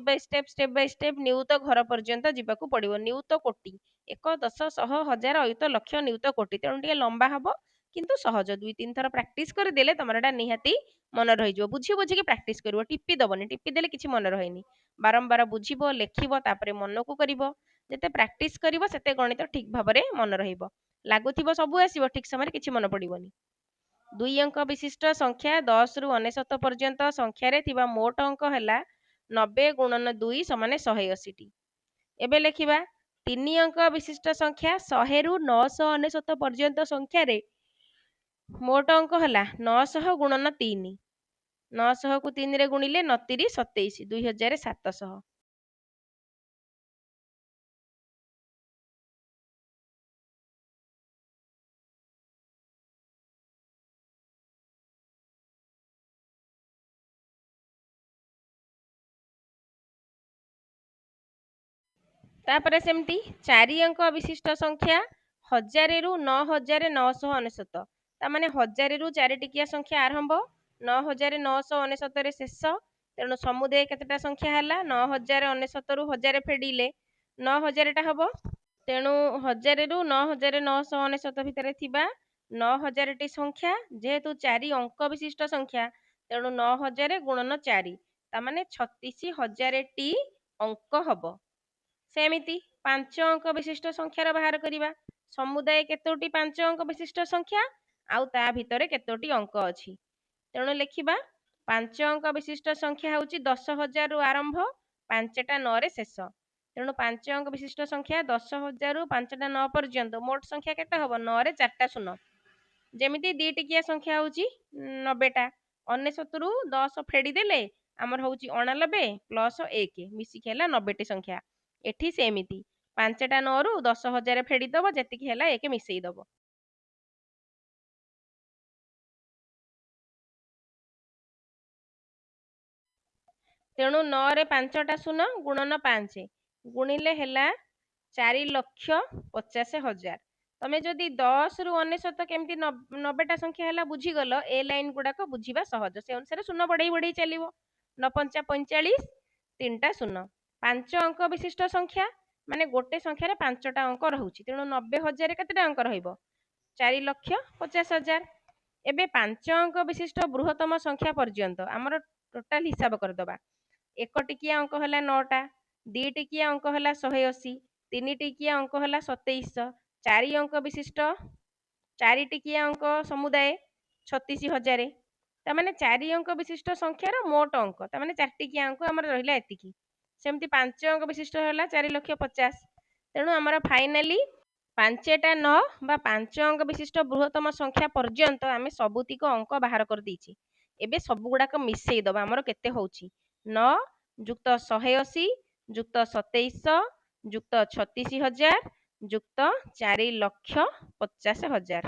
[SPEAKER 1] ବାଇ ଷ୍ଟେପ ନିୟୁତ ଘର ପର୍ଯ୍ୟନ୍ତ ଯିବାକୁ ପଡିବ। ନିୟୁତ କୋଟି, 1 10 100 1000 ଅୟୁତ ଲକ୍ଷ ନିୟୁତ କୋଟି, ତେଣୁ ଟିକେ ଲମ୍ବା ହବ, କିନ୍ତୁ ସହଜ। 2-3 ଥର ପ୍ରାକ୍ଟିସ କରିଦେଲେ ତମର ଏଟା ନିହାତି ମନେ ରହିଯିବ। ବୁଝି ବୁଝିକି ପ୍ରାକ୍ଟିସ କରିବ, ଟିପି ଦବନି, ଟିପି ଦେଲେ କିଛି ମନେ ରହେନି। ବାରମ୍ବାର ବୁଝିବ, ଲେଖିବ, ତାପରେ ମନକୁ କରିବ। ଯେତେ ପ୍ରାକ୍ଟିସ କରିବ ସେତେ ଗଣିତ ଠିକ ଭାବରେ ମନେ ରହିବ। ଲାଗୁଥିବ ସବୁ ଆସିବ, ଠିକ ସମୟରେ କିଛି ମନେ ପଡିବନି। 2 ଅଙ୍କ ବିଶିଷ୍ଟ ସଂଖ୍ୟା 10ରୁ 99 ପର୍ଯ୍ୟନ୍ତ ସଂଖ୍ୟାରେ ଥିବା ମୋଟ ଅଙ୍କ ହେଲା 90 ଗୁଣନ 2 ସମାନେ 180ଟି। ଏବେ ଲେଖିବା 3 ଅଙ୍କ ବିଶିଷ୍ଟ ସଂଖ୍ୟା 100 ରୁ 999 ପର୍ଯ୍ୟନ୍ତ ସଂଖ୍ୟାରେ ମୋଟ ଅଙ୍କ ହେଲା 900 ଗୁଣନ 3। 900 କୁ 3 ରେ ଗୁଣିଲେ 9 3 27 2700। ତାପରେ ସେମିତି 4 ଅଙ୍କ ବିଶିଷ୍ଟ ସଂଖ୍ୟା 1000 ରୁ 9999। ତାମାନେ 1000 ରୁ 4 ଟିକିଆ ସଂଖ୍ୟା ଆରମ୍ଭ 9999 ରେ ଶେଷ। ତେଣୁ ସମୁଦାୟ କେତେଟା ସଂଖ୍ୟା ହେଲା 9099 ରୁ 1000 ଫେଡ଼ିଲେ 9000 ଟା ହବ। ତେଣୁ 1000 ରୁ 9999 ଭିତରେ ଥିବା 9000 ଟି ସଂଖ୍ୟା, ଯେହେତୁ 4 ଅଙ୍କ ବିଶିଷ୍ଟ ସଂଖ୍ୟା ତେଣୁ 9000 ଗୁଣନ 4 ତାମାନେ 36000 ଟି ଅଙ୍କ ହବ। ସେମିତି 5 ଅଙ୍କ ବିଶିଷ୍ଟ ସଂଖ୍ୟାର ବାହାର କରିବା। ସମୁଦାୟ କେତୋଟି 5 ଅଙ୍କ ବିଶିଷ୍ଟ ସଂଖ୍ୟା ଆଉ ତା ଭିତରେ କେତୋଟି ଅଙ୍କ ଅଛି। ତେଣୁ ଲେଖିବା 5 ଅଙ୍କ ବିଶିଷ୍ଟ ସଂଖ୍ୟା ହେଉଛି 10000 ରୁ ଆରମ୍ଭ 5ଟା 9 ରେ ଶେଷ। ତେଣୁ 5 ଅଙ୍କ ବିଶିଷ୍ଟ ସଂଖ୍ୟା 10000 ରୁ 5ଟା 9 ପର୍ଯ୍ୟନ୍ତ ମୋଟ ସଂଖ୍ୟା କେତେ ହବ 9 ରେ 4ଟା ଶୂନ। ଯେମିତି 2 ଟିକିଆ ସଂଖ୍ୟା ହେଉଛି 90ଟା। 99 ରୁ 10 ଫେଡ଼ିଦେଲେ ଆମର ହେଉଛି 89 ପ୍ଲସ୍ 1 ମିଶିକି ହେଲା 90ଟି ସଂଖ୍ୟା। ଏଠି ସେମିତି 5ଟା 9 ରୁ 10000 ଫେଡ଼ିଦବ, ଯେତିକି ହେଲା 1 ମିଶେଇ ଦବ। ତେଣୁ 9 ରେ 5ଟା ଶୂନ ଗୁଣନ 5 ଗୁଣିଲେ ହେଲା 4,50,000। ତମେ ଯଦି 10 ରୁ 99 କେମିତି 90ଟା ସଂଖ୍ୟା ହେଲା ବୁଝିଗଲ, ଏ ଲାଇନ୍ ଗୁଡାକ ବୁଝିବା ସହଜ। ସେ ଅନୁସାରେ ଶୂନ ବଢେଇ ବଢେଇ ଚାଲିବ। 9 5 45 3ଟା ଶୂନ। 5 ଅଙ୍କ ବିଶିଷ୍ଟ ସଂଖ୍ୟା ମାନେ ଗୋଟେ ସଂଖ୍ୟାରେ 5ଟା ଅଙ୍କ ରହୁଛି। ତେଣୁ 90,000 କେତେଟା ଅଙ୍କ ରହିବ 4,50,000। ଏବେ 5 ଅଙ୍କ ବିଶିଷ୍ଟ ବୃହତ୍ତମ ସଂଖ୍ୟା ପର୍ଯ୍ୟନ୍ତ ଆମର ଟୋଟାଲ ହିସାବ କରିଦବା। 1 ଟିକିଆ ଅଙ୍କ ହେଲା 9ଟା, 2 ଟିକିଆ ଅଙ୍କ ହେଲା 180, 3 ଟିକିଆ ଅଙ୍କ ହେଲା 2700, 4 ଅଙ୍କ ବିଶିଷ୍ଟ 4 ଟିକିଆ ଅଙ୍କ ସମୁଦାୟ 36,000। ତାମାନେ 4 ଅଙ୍କ ବିଶିଷ୍ଟ ସଂଖ୍ୟାର ମୋଟ ଅଙ୍କ ତାମାନେ 4 ଟିକିଆ ଅଙ୍କ ଆମର ରହିଲା ଏତିକି। ସେମିତି 5 ଅଙ୍କ ବିଶିଷ୍ଟ ହେଲା 4,50,000। ତେଣୁ ଆମର ଫାଇନାଲି 5ଟା 9 ବା 5 ଅଙ୍କ ବିଶିଷ୍ଟ ବୃହତ୍ତମ ସଂଖ୍ୟା ପର୍ଯ୍ୟନ୍ତ ଆମେ ସବୁତିକ ଅଙ୍କ ବାହାର କରିଦେଇଛେ। ଏବେ ସବୁ ଗୁଡାକ ମିଶେଇ ଦବା। ଆମର କେତେ ହଉଛି 9 ଯୁକ୍ତ 180 ଯୁକ୍ତ 2700 ଯୁକ୍ତ 36,000 ଯୁକ୍ତ 4,50,000।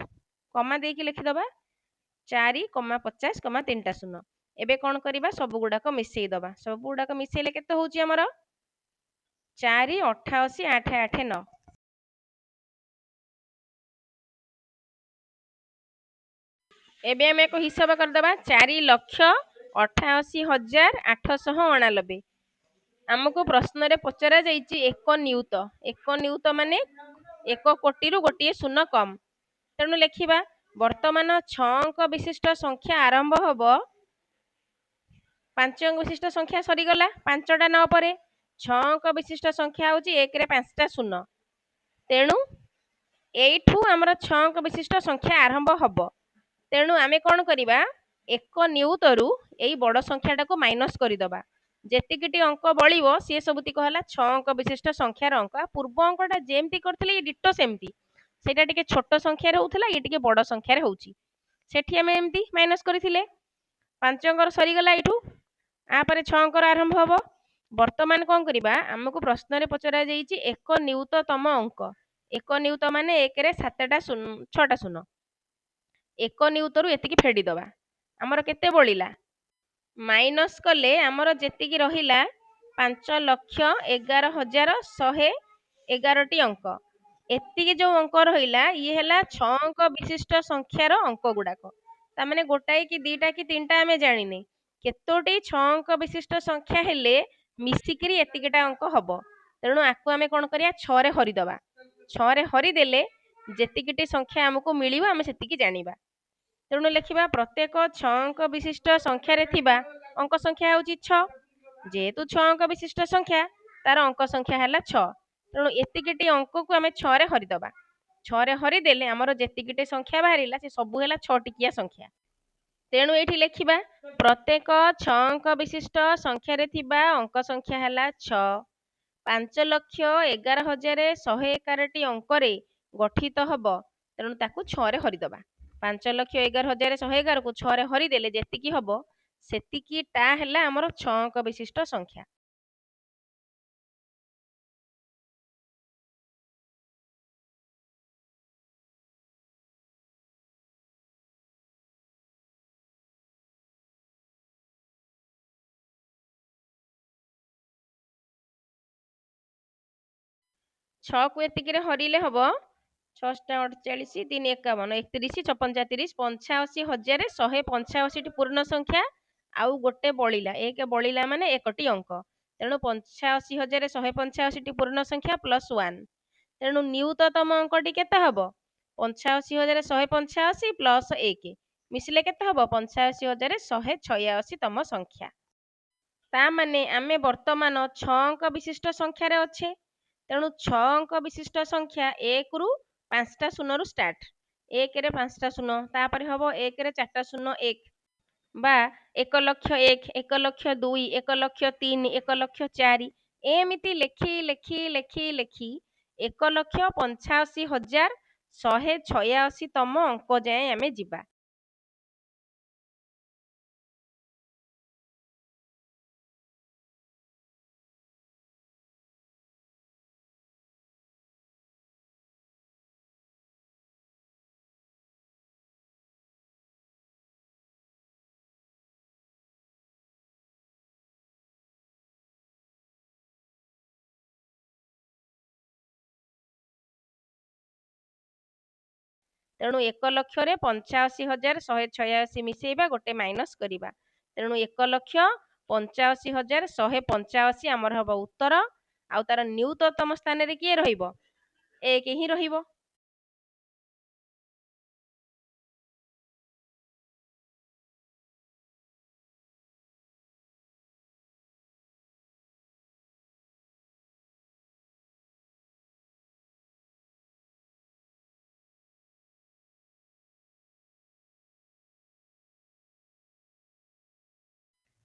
[SPEAKER 1] କମା ଦେଇକି ଲେଖିଦବା 4,50, 3ଟା ଶୂନ। ଏବେ କଣ କରିବା ସବୁ ଗୁଡାକ ମିଶେଇ ଦବା। ସବୁ ଗୁଡାକ ମିଶେଇଲେ କେତେ ହଉଛି ଆମର 4 88 8 8 9। ଏବେ ଆମେ ଏକ ହିସାବ କରିଦବା 4,88,889। ଆମକୁ ପ୍ରଶ୍ନରେ ପଚରା ଯାଇଛି 1 ନିୟୁତ। 1 ନିୟୁତ ମାନେ 1 କୋଟିରୁ ଗୋଟିଏ ଶୂନ କମ୍। ତେଣୁ ଲେଖିବା ବର୍ତ୍ତମାନ 6 ଅଙ୍କ ବିଶିଷ୍ଟ ସଂଖ୍ୟା ଆରମ୍ଭ ହବ। 5 ଅଙ୍କ ବିଶିଷ୍ଟ ସଂଖ୍ୟା ସରିଗଲା 5ଟା 9 ପରେ। 6 ଅଙ୍କ ବିଶିଷ୍ଟ ସଂଖ୍ୟା ହେଉଛି 1 ରେ 5ଟା ଶୂନ। ତେଣୁ ଏଇଠୁ ଆମର 6 ଅଙ୍କ ବିଶିଷ୍ଟ ସଂଖ୍ୟା ଆରମ୍ଭ ହବ। ତେଣୁ ଆମେ କଣ କରିବା 1 ନିୟୁତରୁ ଏଇ ବଡ ସଂଖ୍ୟାଟାକୁ ମାଇନସ୍ କରିଦବା। ଯେତିକିଟି ଅଙ୍କ ବଳିବ ସିଏ ସବୁତିକ ହେଲା 6 ଅଙ୍କ ବିଶିଷ୍ଟ ସଂଖ୍ୟାର ଅଙ୍କ। ପୂର୍ବ ଅଙ୍କଟା ଯେମିତି କରିଥିଲେ ଡିଟୋ ସେମିତି। ସେଇଟା ଟିକେ ଛୋଟ ସଂଖ୍ୟାରେ ହଉଥିଲା, ଇଏ ଟିକେ ବଡ ସଂଖ୍ୟାରେ ହଉଛି। ସେଠି ଆମେ ଏମିତି ମାଇନସ୍ କରିଥିଲେ। 5 ଅଙ୍କର ସରିଗଲା ଏଇଠୁ। ଆପରେ 6 ଅଙ୍କର ଆରମ୍ଭ ହବ। ବର୍ତ୍ତମାନ କଣ କରିବା ଆମକୁ ପ୍ରଶ୍ନରେ ପଚରା ଯାଇଛି 1 ନିୟୁତତମ ଅଙ୍କ। 1 ନିୟୁତ ମାନେ 1 ରେ 7ଟା 6ଟା ଶୂନ। 1 ନିୟୁତରୁ ଏତିକି ଫେଡ଼ିଦବା। ଆମର କେତେ ବଳିଲା ମାଇନସ୍ କଲେ ଆମର ଯେତିକି ରହିଲା 5,11,111ଟି ଅଙ୍କ। ଏତିକି ଯୋଉ ଅଙ୍କ ରହିଲା ଇଏ ହେଲା 6 ଅଙ୍କ ବିଶିଷ୍ଟ ସଂଖ୍ୟାର ଅଙ୍କ ଗୁଡାକ। ତାମାନେ ଗୋଟାଏ କି 2ଟା କି 3ଟା ଆମେ ଜାଣିନେ, କେତୋଟି 6 ଅଙ୍କ ବିଶିଷ୍ଟ ସଂଖ୍ୟା ହେଲେ ମିଶିକିରି ଏତିକିଟା ଅଙ୍କ ହବ। ତେଣୁ ଆକୁ ଆମେ କଣ କରିବା 6 ରେ ହରିଦବା। 6 ରେ ହରିଦେଲେ ଯେତିକିଟି ସଂଖ୍ୟା ଆମକୁ ମିଳିବ ଆମେ ସେତିକି ଜାଣିବା। ତେଣୁ ଲେଖିବା ପ୍ରତ୍ୟେକ 6 ଅଙ୍କ ବିଶିଷ୍ଟ ସଂଖ୍ୟାରେ ଥିବା ଅଙ୍କ ସଂଖ୍ୟା ହେଉଛି 6। ଯେହେତୁ 6 ଅଙ୍କ ବିଶିଷ୍ଟ ସଂଖ୍ୟା ତାର ଅଙ୍କ ସଂଖ୍ୟା ହେଲା 6। ତେଣୁ ଏତିକିଟି ଅଙ୍କକୁ ଆମେ 6 ରେ ହରିଦବା। 6 ରେ ହରିଦେଲେ ଆମର ଯେତିକିଟି ସଂଖ୍ୟା ବାହାରିଲା ସେ ସବୁ ହେଲା 6 ଟିକିଆ ସଂଖ୍ୟା। ତେଣୁ ଏଇଠି ଲେଖିବା ପ୍ରତ୍ୟେକ 6 ଅଙ୍କ ବିଶିଷ୍ଟ ସଂଖ୍ୟାରେ ଥିବା ଅଙ୍କ ସଂଖ୍ୟା ହେଲା 6। 5,11,111ଟି ଅଙ୍କରେ ଗଠିତ ହେବ, ତେଣୁ ତାକୁ 6ରେ ହରିଦେବା। 5,11,111କୁ 6ରେ ହରିଦେଲେ ଯେତିକି ହେବ ସେତିକିଟା ହେଲା ଆମର 6 ଅଙ୍କ ବିଶିଷ୍ଟ ସଂଖ୍ୟା। ଛଅକୁ ଏତିକିରେ ହରିଲେ ହବ 6×48, 3×51, 31, 56, 85,185ଟି ପୂର୍ଣ୍ଣ ସଂଖ୍ୟା, ଆଉ ଗୋଟେ ବଳିଲା, ଏକ ବଳିଲା ମାନେ ଏକଟି ଅଙ୍କ, ତେଣୁ 85,185ଟି ପୂର୍ଣ୍ଣ ସଂଖ୍ୟା ପ୍ଲସ୍ 1, ତେଣୁ ନ୍ୟୁନତମ ଅଙ୍କଟି କେତେ ହବ? 85,185 ପ୍ଲସ୍ 1 ମିଶିଲେ କେତେ ହବ? 85,186ତମ ସଂଖ୍ୟା। ତା ମାନେ ଆମେ ବର୍ତ୍ତମାନ 6 ଅଙ୍କ ବିଶିଷ୍ଟ ସଂଖ୍ୟାରେ ଅଛେ, ତେଣୁ 6 ଅଙ୍କ ବିଶିଷ୍ଟ ସଂଖ୍ୟା 1ରୁ 5ଟା ଶୂନରୁ ଷ୍ଟାର୍ଟ। 1ରେ 5ଟା ଶୂନ, ତାପରେ ହବ 1ରେ 4ଟା ଶୂନ 1 ବା 1,01,000, 1,02,000, 1,03,000, 1,04,000 ଏମିତି ଲେଖି ଲେଖି ଲେଖି ଲେଖି 1,85,186ତମ ଅଙ୍କ ଯାଏଁ ଆମେ ଯିବା। ତେଣୁ 1,00,000ରେ 85,186 ମିଶେଇବା, ଗୋଟେ ମାଇନସ୍ କରିବା, ତେଣୁ 1,85,185 ଆମର ହବ ଉତ୍ତର। ଆଉ ତାର ନ୍ୟୁନତମ ସ୍ଥାନରେ କିଏ ରହିବ? 1 ହିଁ ରହିବ।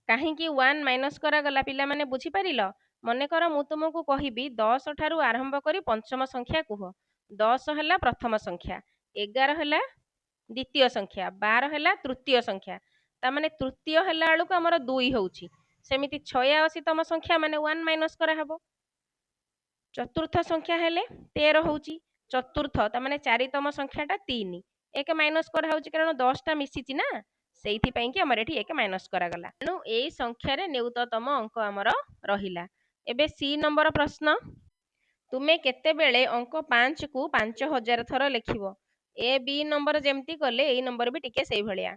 [SPEAKER 1] କାହିଁକି 1 ମାଇନସ୍ କରାଗଲା ପିଲାମାନେ ବୁଝିପାରିଲ? ମନେକର ମୁଁ ତୁମକୁ କହିବି 10 ଠାରୁ ଆରମ୍ଭ କରି ପଞ୍ଚମ ସଂଖ୍ୟା କୁହ। 10 ହେଲା ପ୍ରଥମ ସଂଖ୍ୟା, 11 ହେଲା ଦ୍ୱିତୀୟ ସଂଖ୍ୟା, 12 ହେଲା ତୃତୀୟ ସଂଖ୍ୟା, ତାମାନେ ତୃତୀୟ ହେଲା ବେଳକୁ ଆମର 2 ହେଉଛି। ସେମିତି 86ତମ ସଂଖ୍ୟା ମାନେ 1 ମାଇନସ୍ କରାହବ। ଚତୁର୍ଥ ସଂଖ୍ୟା ହେଲେ 13 ହେଉଛି, ଚତୁର୍ଥ ତାମାନେ 4ତମ ସଂଖ୍ୟାଟା 3, 1 ମାଇନସ୍ କରାହେଉଛି କାରଣ 10ଟା ମିଶିଛି ନା, ସେଇଥିପାଇଁ କି ଆମର ଏଠି 1 ମାଇନସ୍ କରାଗଲା। ତେଣୁ ଏଇ ସଂଖ୍ୟାରେ ନ୍ୟୁନତମ ଅଙ୍କ ଆମର ରହିଲା। ଏବେ ସି ନମ୍ବର ପ୍ରଶ୍ନ, ତୁମେ କେତେବେଳେ ଅଙ୍କ 5କୁ 5,000 ଥର ଲେଖିବ? ଏ ବି ନମ୍ବର ଯେମିତି କଲେ ଏଇ ନମ୍ବର ବି ଟିକେ ସେଇଭଳିଆ।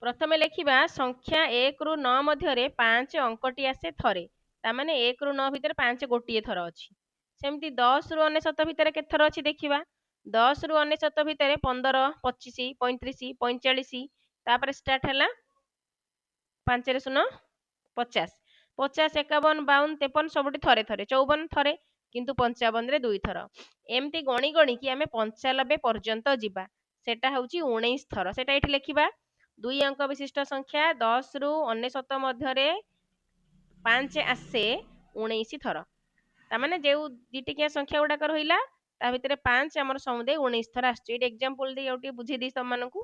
[SPEAKER 1] ପ୍ରଥମେ ଲେଖିବା ସଂଖ୍ୟା 1ରୁ 9 ମଧ୍ୟରେ 5 ଅଙ୍କଟି ଆସେ ଥରେ, ତାମାନେ 1ରୁ 9 ଭିତରେ 5 ଗୋଟିଏ ଥର ଅଛି। ସେମିତି 10ରୁ 99 ଭିତରେ କେତେ ଥର ଅଛି ଦେଖିବା। 10ରୁ 99 ଭିତରେ 15, 25, 35, 45, ତାପରେ ଷ୍ଟାର୍ଟ ହେଲା 5ରେ 0, 50, 50, 51, 52, 53 ସବୁଠି ଥରେ ଥରେ, 54 ଥରେ, କିନ୍ତୁ 55ରେ 2 ଥର। ଏମିତି ଗଣି ଗଣିକି ଆମେ 95 ପର୍ଯ୍ୟନ୍ତ ଯିବା, ସେଟା ହେଉଛି 19 ଥର। ସେଟା ଏଠି ଲେଖିବା। 2 ଅଙ୍କ ବିଶିଷ୍ଟ ସଂଖ୍ୟା 10ରୁ 99 ମଧ୍ୟରେ 5 ଆସେ 19 ଥର, ତାମାନେ ଯେଉଁ ଦିଟିକିଆ ସଂଖ୍ୟା ଗୁଡାକ ରହିଲା ତା ଭିତରେ 5 ଆମର ସମୁଦାୟ 19 ଥର ଆସୁଛି। ଏଠି ଏକ୍ସାମ୍ପଲ ଦେଇ ଆଉ ଟିକେ ବୁଝେଇ ଦେଇଛି ତମମାନଙ୍କୁ।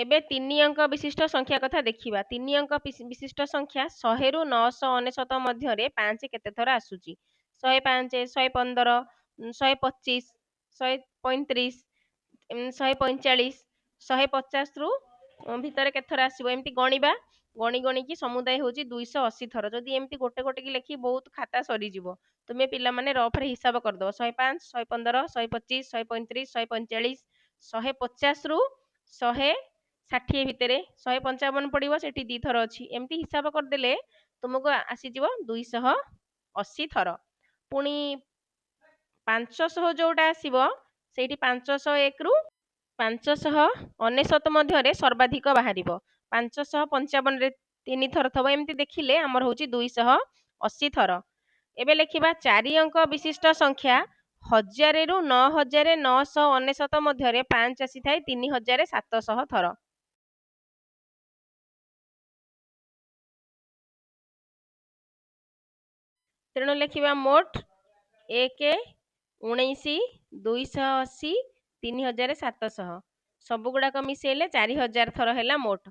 [SPEAKER 1] ଏବେ 3 ଅଙ୍କ ବିଶିଷ୍ଟ ସଂଖ୍ୟା କଥା ଦେଖିବା। 3 ଅଙ୍କ ବିଶିଷ୍ଟ ସଂଖ୍ୟା 100ରୁ 999 ମଧ୍ୟରେ 5 କେତେ ଥର ଆସୁଛି? 105, 115, 125, 135, 145, 150ରୁ ଭିତରେ କେତେ ଥର ଆସିବ ଏମିତି ଗଣିବା। ଗଣି ଗଣିକି ସମୁଦାୟ ହେଉଛି 280 ଥର। ଯଦି ଏମିତି ଗୋଟେ ଗୋଟେ କି ଲେଖି ବହୁତ ଖାତା ସରିଯିବ, ତୁମେ ପିଲାମାନେ ରଫରେ ହିସାବ କରିଦେବ। 105, 115, 125, 135, 145, 150ରୁ 160 ଭିତରେ 155 ପଡ଼ିବ, ସେଠି 2 ଥର ଅଛି। ଏମିତି ହିସାବ କରିଦେଲେ ତୁମକୁ ଆସିଯିବ 280 ଥର। ପୁଣି 500 ଯୋଉଟା ଆସିବ ସେଇଠି 501ରୁ 599 ମଧ୍ୟରେ ସର୍ବାଧିକ ବାହାରିବ। 555ରେ 3 ଥର ଥବ, ଏମିତି ଦେଖିଲେ ଆମର ହେଉଛି 280 ଥର। ଏବେ ଲେଖିବା 4 ଅଙ୍କ ବିଶିଷ୍ଟ ସଂଖ୍ୟା 1000 ରୁ 9999 ମଧ୍ୟରେ 5 ଆସିଥାଏ 3700 ଥର। ତେଣୁ ଲେଖିବା ମୋଟ 1 19 280 3700 ସବୁଗୁଡାକ ମିଶେଇଲେ 4000 ଥର ହେଲା ମୋଟ।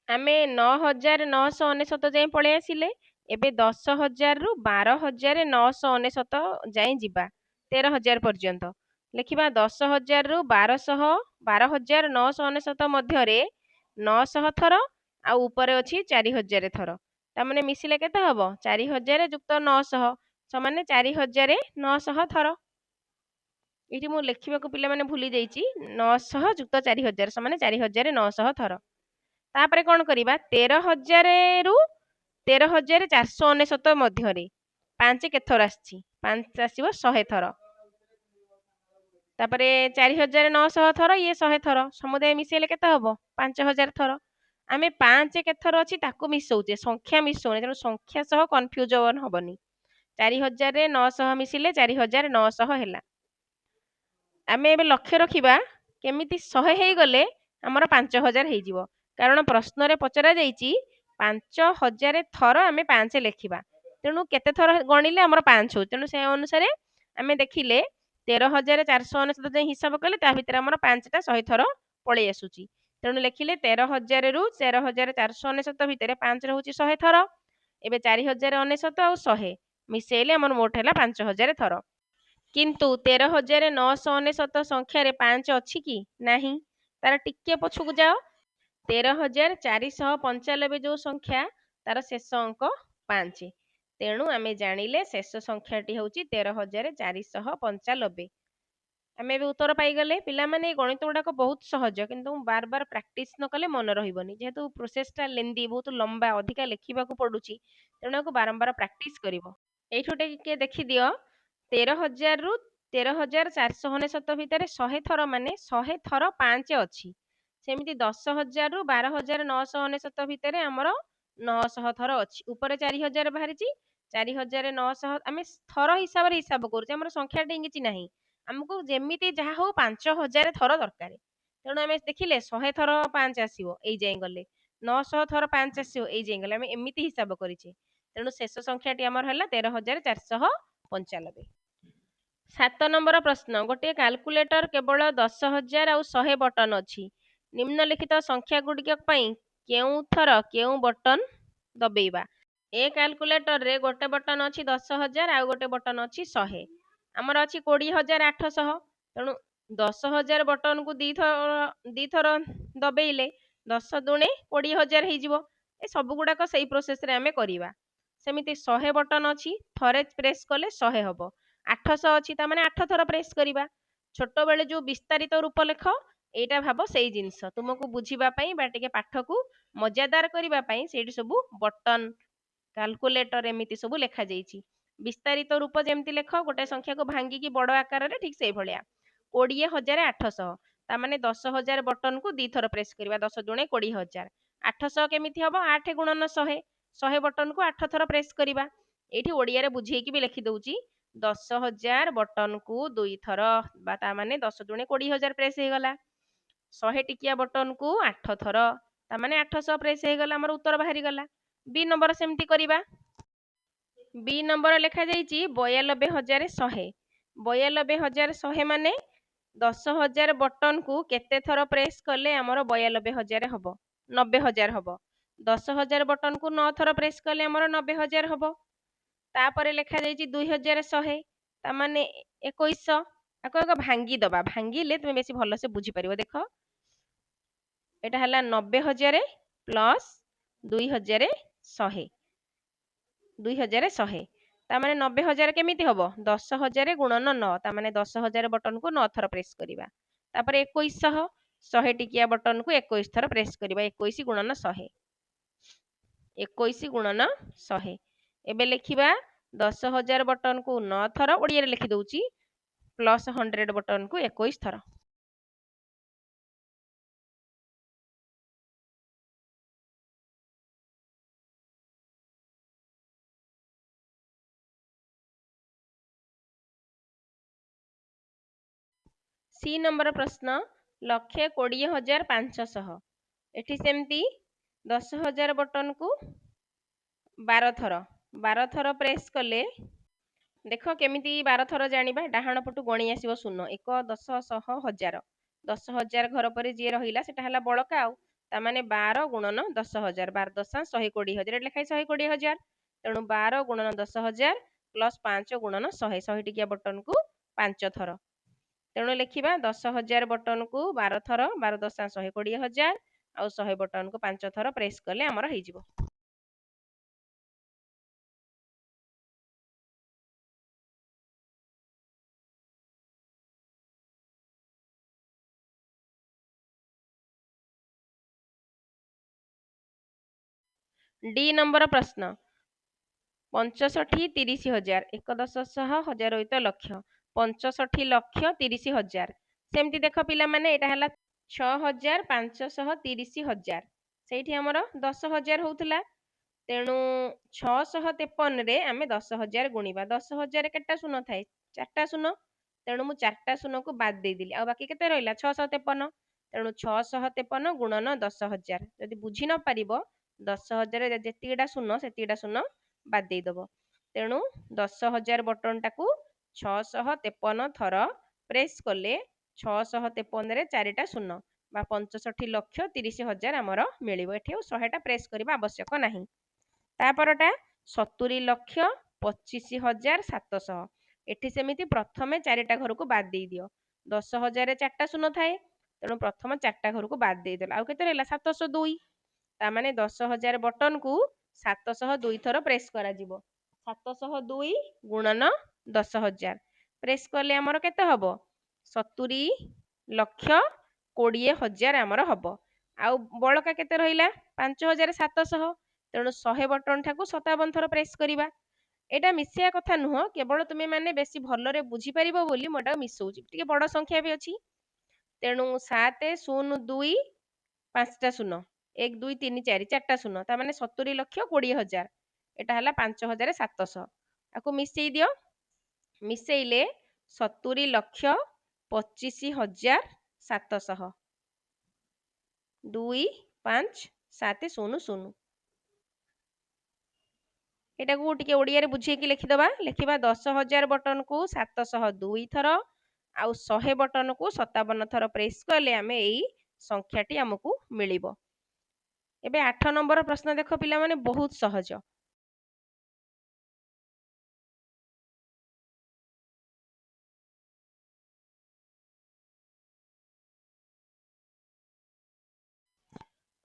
[SPEAKER 1] ଆମେ 9999 ଯାଏଁ ପଳେଇ ଆସିଲେ। ଏବେ 10,000 ରୁ 12,999 ଯାଏଁ ଯିବା 13,000 ପର୍ଯ୍ୟନ୍ତ। ଲେଖିବା 10,000 ରୁ 12,999 ମଧ୍ୟରେ 900 ଥର ଆଉ ଉପରେ ଅଛି 4,000 ଥର। ତାମାନେ ମିଶିଲେ କେତେ ହବ 4,000 ଯୁକ୍ତ 900 ସମାନେ 4,900 ଥର। ଏଇଠି ମୁଁ ଲେଖିବାକୁ ପିଲାମାନେ ଭୁଲି ଯାଇଛି 900 ଯୁକ୍ତ 4,000 ସମାନେ 4,900 ଥର। ତାପରେ କଣ କରିବା 13,000 ରୁ 13,499 ମଧ୍ୟରେ 5 କେତେ ଥର ଆସିଛି 5 ଆସିବ 100 ଥର। ତାପରେ 4,900 ଥର ଇଏ 100 ଥର ସମୁଦାୟ ମିଶେଇଲେ କେତେ ହବ 5,000 ଥର। ଆମେ 5 କେତେ ଥର ଅଛି ତାକୁ ମିଶଉଛେ ସଂଖ୍ୟା ମିଶଉନେ ତେଣୁ ସଂଖ୍ୟା ସହ କନଫ୍ୟୁଜନ ହବନି। 4,000 ରେ 900 ମିଶିଲେ 4,900 ହେଲା। ଆମେ ଏବେ ଲକ୍ଷ୍ୟ ରଖିବା କେମିତି 100 ହେଇଗଲେ ଆମର 5,000 ହେଇଯିବ। କାରଣ ପ୍ରଶ୍ନରେ ପଚରା ଯାଇଛି 5,000 ଥର ଆମେ 5 ଲେଖିବା। ତେଣୁ କେତେ ଥର ଗଣିଲେ ଆମର 5 ହଉଛି ତେଣୁ ସେ ଅନୁସାରେ ଆମେ ଦେଖିଲେ 13,499 ଯାଏଁ ହିସାବ କଲେ ତା ଭିତରେ ଆମର 5ଟା 100 ଥର ପଳେଇ ଆସୁଛି। ତେଣୁ ଲେଖିଲେ 13,000 ରୁ 13,499 ଭିତରେ 5 ରହୁଛି 100 ଥର। ଏବେ 4,099 ଆଉ 100 ମିଶେଇଲେ ଆମର ମୋଟ ହେଲା 5,000 ଥର। କିନ୍ତୁ 13,999 ସଂଖ୍ୟାରେ 5 ଅଛି କି ନାହିଁ ତାର ଟିକେ ପଛକୁ ଯାଅ। 13,495 ଯୋଉ ସଂଖ୍ୟା ତାର ଶେଷ ଅଙ୍କ 5। ତେଣୁ ଆମେ ଜାଣିଲେ ଶେଷ ସଂଖ୍ୟାଟି ହେଉଛି 13,495। ଆମେ ଏବେ ଉତ୍ତର ପାଇଗଲେ। ପିଲାମାନେ ଏ ଗଣିତ ଗୁଡାକ ବହୁତ ସହଜ କିନ୍ତୁ ବାର ବାର ପ୍ରାକ୍ଟିସ ନ କଲେ ମନେ ରହିବନି। ଯେହେତୁ ପ୍ରୋସେସଟା ଲେନ୍ଦି ବହୁତ ଲମ୍ବା ଅଧିକା ଲେଖିବାକୁ ପଡୁଛି ତେଣୁ ଆକୁ ବାରମ୍ବାର ପ୍ରାକ୍ଟିସ କରିବ। ଏଇଠୁ ଟିକେ ଦେଖିଦିଅ 13,000 ରୁ 13,499 ଭିତରେ 100 ଥର ମାନେ 100 ଥର 5 ଅଛି। ସେମିତି 10,000 ରୁ 12,999 ଭିତରେ ଆମର 900 ଥର ଅଛି। ଉପରେ 4,000 ବାହାରିଛି 4,900 ଆମେ ଥର ହିସାବରେ ହିସାବ କରୁଛେ ଆମର ସଂଖ୍ୟା ଡିଙ୍ଗିଛି ନାହିଁ। ଆମକୁ ଯେମିତି ଯାହା ହଉ 5,000 ଥର ଦରକାର। ତେଣୁ ଆମେ ଦେଖିଲେ 100 ଥର 5 ଆସିବ ଏଇ ଯାଏଁ ଗଲେ 900 ଥର 5 ଆସିବ ଏଇ ଯାଏଁ ଗଲେ ଆମେ ଏମିତି ହିସାବ କରିଛେ। ତେଣୁ ଶେଷ ସଂଖ୍ୟାଟି ଆମର ହେଲା 13,495। 7 ନମ୍ବର ପ୍ରଶ୍ନ ଗୋଟିଏ କାଲକୁଲେଟର କେବଳ 10,000 ଆଉ 100 ବଟନ ଅଛି। ନିମ୍ନଲିଖିତ ସଂଖ୍ୟା ଗୁଡ଼ିକ ପାଇଁ କେଉଁ ଥର କେଉଁ ବଟନ ଦବେଇବା। ଏ କାଲକୁଲେଟରରେ ଗୋଟେ ବଟନ ଅଛି 10,000 ଆଉ ଗୋଟେ ବଟନ ଅଛି 100। ଆମର ଅଛି 20,800 ତେଣୁ 10,000 ବଟନକୁ ଦିଥର ଦବେଇଲେ 10 ଦୁଣେ 20,000 ହେଇଯିବ। ଏ ସବୁ ଗୁଡାକ ସେଇ ପ୍ରୋସେସରେ ଆମେ କରିବା। ସେମିତି 100 ବଟନ ଅଛି ଥରେ ପ୍ରେସ୍ କଲେ 100 ହବ। 800 ଅଛି ତା ମାନେ 8 ଥର ପ୍ରେସ୍ କରିବା। ଛୋଟ ବେଳେ ଯୋଉ ବିସ୍ତାରିତ ରୂପ ଲେଖ ଏଇଟା ଭାବ ସେଇ ଜିନିଷ ତୁମକୁ ବୁଝିବା ପାଇଁ ବା ଟିକେ ପାଠକୁ ମଜାଦାର କରିବା ପାଇଁ ସେଇଠି ସବୁ ବଟନ କାଲକୁଲେଟର ଏମିତି ସବୁ ଲେଖା ଯାଇଛି। ବିସ୍ତାରିତ ରୂପ ଯେମିତି ଲେଖ ଗୋଟେ ସଂଖ୍ୟାକୁ ଭାଙ୍ଗିକି ବଡ ଆକାରରେ ଠିକ ସେଇଭଳିଆ 20,800 ତାମାନେ 10,000 ବଟନକୁ ଦିଥର ପ୍ରେସ୍ କରିବା 10 ଦୁଣେ 20,000। 800 କେମିତି ହବ 8 ଗୁଣନ 100 100 ବଟନକୁ 8 ଥର ପ୍ରେସ୍ କରିବା। ଏଇଠି ଓଡିଆରେ ବୁଝେଇକି ବି ଲେଖି ଦଉଛି 10,000 ବଟନକୁ 2 ଥର ବା ତା ମାନେ 10 ଦୁଣେ 20,000 ପ୍ରେସ୍ ହେଇଗଲା। 100 ଟିକିଆ ବଟନକୁ 8 ଥର ତା ମାନେ 800 ପ୍ରେସ୍ ହେଇଗଲା ଆମର ଉତ୍ତର ବାହାରିଗଲା। ବି ନମ୍ବର ସେମିତି କରିବା। ବି ନମ୍ବର ଲେଖା ଯାଇଛି 92,100। 92,100 ମାନେ 10,000 ବଟନକୁ କେତେ ଥର ପ୍ରେସ୍ କଲେ ଆମର 92,000 ହବ 90,000 ହବ। 10,000 ବଟନକୁ 9 ଥର ପ୍ରେସ୍ କଲେ ଆମର 90,000 ହବ। ତାପରେ ଲେଖା ଯାଇଛି 2,100 ତାମାନେ 2,100। ଆକୁ ଆଗ ଭାଙ୍ଗି ଦବା ଭାଙ୍ଗିଲେ ତୁମେ ବେଶୀ ଭଲସେ ବୁଝିପାରିବ। ଦେଖ ଏଟା ହେଲା 90,000 ପ୍ଲସ୍ 2,100 2,100 ତାମାନେ 90,000 କେମିତି ହବ 10,000 ଗୁଣନ 9 ତାମାନେ 10,000 ବଟନକୁ 9 ଥର ପ୍ରେସ୍ କରିବା। ତାପରେ 2,100 100 ଟିକିଆ ବଟନକୁ 21 ଥର ପ୍ରେସ୍ କରିବା 21 ଗୁଣନ 100 21 ଗୁଣନ 100। ଏବେ ଲେଖିବା 10,000 ବଟନକୁ 9 ଥର ଓଡିଆରେ ଲେଖି ଦଉଛି ପ୍ଲସ୍ 100 ବଟନକୁ 21 ଥର। सी नंबर प्रश्न 1,20,500 एठी सेमती 10,000 बटन को 12 थर प्रेस कले देख केमिति 12 थर जानिबा डाहाण पटु गणी आसीबो शून्य 1 10 100 1000 10,000 घर पर जी रहिला सेटा हला बळका आउ ता माने 12 गुणन 10,000 12 दशा 120,000 एट लेखाई 120,000 तेणु 12 गुणन 10,000 प्लस 5 गुणन 100 100 टिकिया बटन को 5 थर तेणु लिखिबा 10,000 बटन को 12 थर 12 दशा 120,000 आउ 100 बटन को 5 थर प्रेस कले हमर हेइ जिवो। डी नंबर प्रश्न 65 30,000 1 10 शह 1000 होइत लक्ष 65 लक्ष 30,000 सेमती देख पिला माने एटा हला 6,530,000 सेठी हमर 10,000 होउतला तेणु 653 रे आमे 10,000 गुणिबा 10,000 केटा शून्य थाए चारटा शून्य तेणु मु चारटा शून्य को बाद दे दिली आ बाकी केते रहइला 653 तेणु 653 गुणन 10,000 जदि बुझी न पारिबो 10,000 जेतिटा शून्य बाद दे दबो तेणु 10,000 बटन टाकू 653 थर प्रेस कले 653 रे चारिटा शून्य बा 65 लक्ष 30,000 आमर मिलिबो एठी 100 टा प्रेस करबा आवश्यक नाही तापरटा 70 लक्ष 25,700 एठी सेमिति प्रथमे चारिटा घर को बाद दे दियो 10,000 रे चारटा शून्य थाए तेणु प्रथम चारटा घर को बाद दे देला आउ केते रहला 702 ता माने 10,000 बटन को 702 थर प्रेस करा जिवो 702 गुणन 10,000 प्रेस करले हमर केते हबो 70 लक्ष 20,000 हमर हबो आउ बळका केते रहिला 5,700 तेणु 100 बटन ठाकू 57 थर प्रेस करिबा एटा मिसिया कथा नुह केवल तुमे माने बेसी भलरे बुझी परिबो बोली मोटा मिसौची टिके बड़ संख्या भी अछि तेणु 7 0 2 5टा शून्य 1 2 3 4 चारटा शून्य ता माने 70 लक्ष 20,000 एटा हला 5,700 आकु मिसेई दियो मिसेइले 70 लक्ष 25,700 2 5 7 0 0 एटा को टिके ओडिया रे बुझे कि लिखिदबा लिखिबा 10,000 बटन को 702 थर आउ 100 बटन को 57 थर प्रेस कले आमे एई संख्याटी हमकु मिलिबो एबे 8 नंबर प्रश्न देख पिला माने बहुत सहज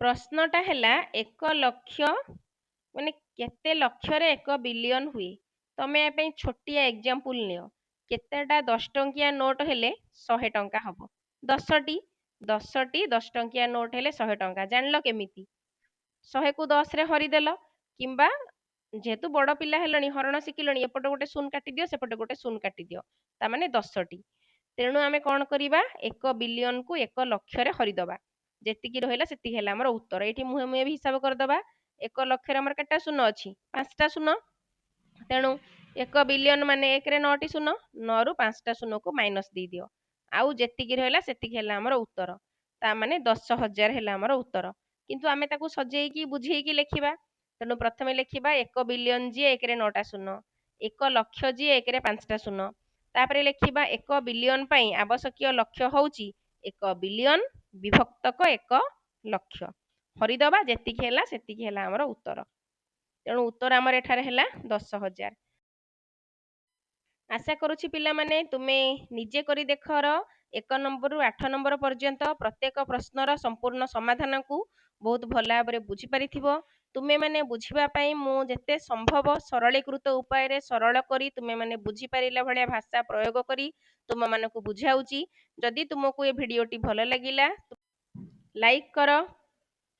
[SPEAKER 1] प्रश्नटा हैला 1 लक्ष माने केते लक्ष रे 1 बिलियन हुए तमे ए पई छोटिया एग्जांपल लियो केतेटा 10 टंकिया नोट हेले 100 टंका हबो 10टी 10टी 10 टंकिया नोट हेले 100 टंका जानलो केमिति 100 को 10 रे हरि देलो किंबा जेहेतु बड़ पिला हेलणी हरण शिखिलणी एपटे गोटे शून काटी दियो सेपटे गोटे शून काटी दियो ता माने 10टी तेणु आमे कोन करिबा 1 बिलियन को 1 लक्ष रे हरि दबा जेतिकी रहिला सेतिकी हैला हमर उत्तर एठी मुहे मुहे भी हिसाब कर दबा 1 लक्ष रे हमर केटा शून्य अछि 5टा शून्य तेणु 1 बिलियन माने 1 रे 9टी शून्य 9 रु 5टा शून्य को माइनस दे दियो आउ जेतिकी रहला सेतिकी हैला हमर उत्तर ता माने 10,000 हैला हमर उत्तर किंतु आमे ताकू सजेई की बुझेई की लेखिबा तेणु प्रथमे लेखिबा 1 बिलियन जी 1 रे 9टा शून्य 1 लक्ष जी 1 रे 5टा शून्य तापरे लेखिबा 1 बिलियन पई आवश्यक लक्ष्य होउची 1 बिलियन विभक्तक 1 लक्ष हरिदबा जेतिकी हैला सेतिकी हैला हमर उत्तर तेणु उत्तर हमर एठारे हैला 10,000 आशा करूछि पिला माने तुमे निजे करी देखर 1 नंबर रु 8 नंबर पर्यंत प्रत्येक प्रश्नर संपूर्ण समाधान को बहुत भल भाव बुझी पारिथिबो तुमे माने बुझिबा पई मु जेते संभव सरलीकृत उपाय रे सरल करी तुमे माने बुझी पारिला भलिया भाषा प्रयोग करी तुम मानकु बुझाउची जदि तुमको ए भिडियोटी भल लागिला लाइक करो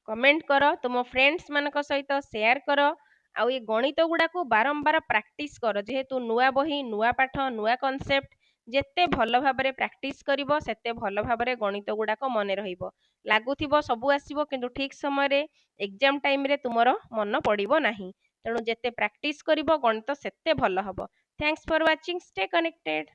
[SPEAKER 1] कमेंट कर तुम फ्रेंड्स मानक सहित शेयर कर आउ ये गणित गुड़ा को बारंबार प्रैक्टिस कर जेहेतु नुआ बही नुआ पाठ नुआ कॉन्सेप्ट जेते भल भाबरे प्रैक्टिस करिवो सेते भल भाबरे गणित गुड़ा को मने रहिबो लागुथिबो सबु आसीबो किंतु ठीक समय रे एग्जाम टाइम रे तुमरो मन पड़िबो नाही तेणु जेते प्रैक्टिस करिवो गणित सेते भल हबो thanks for watching stay connected.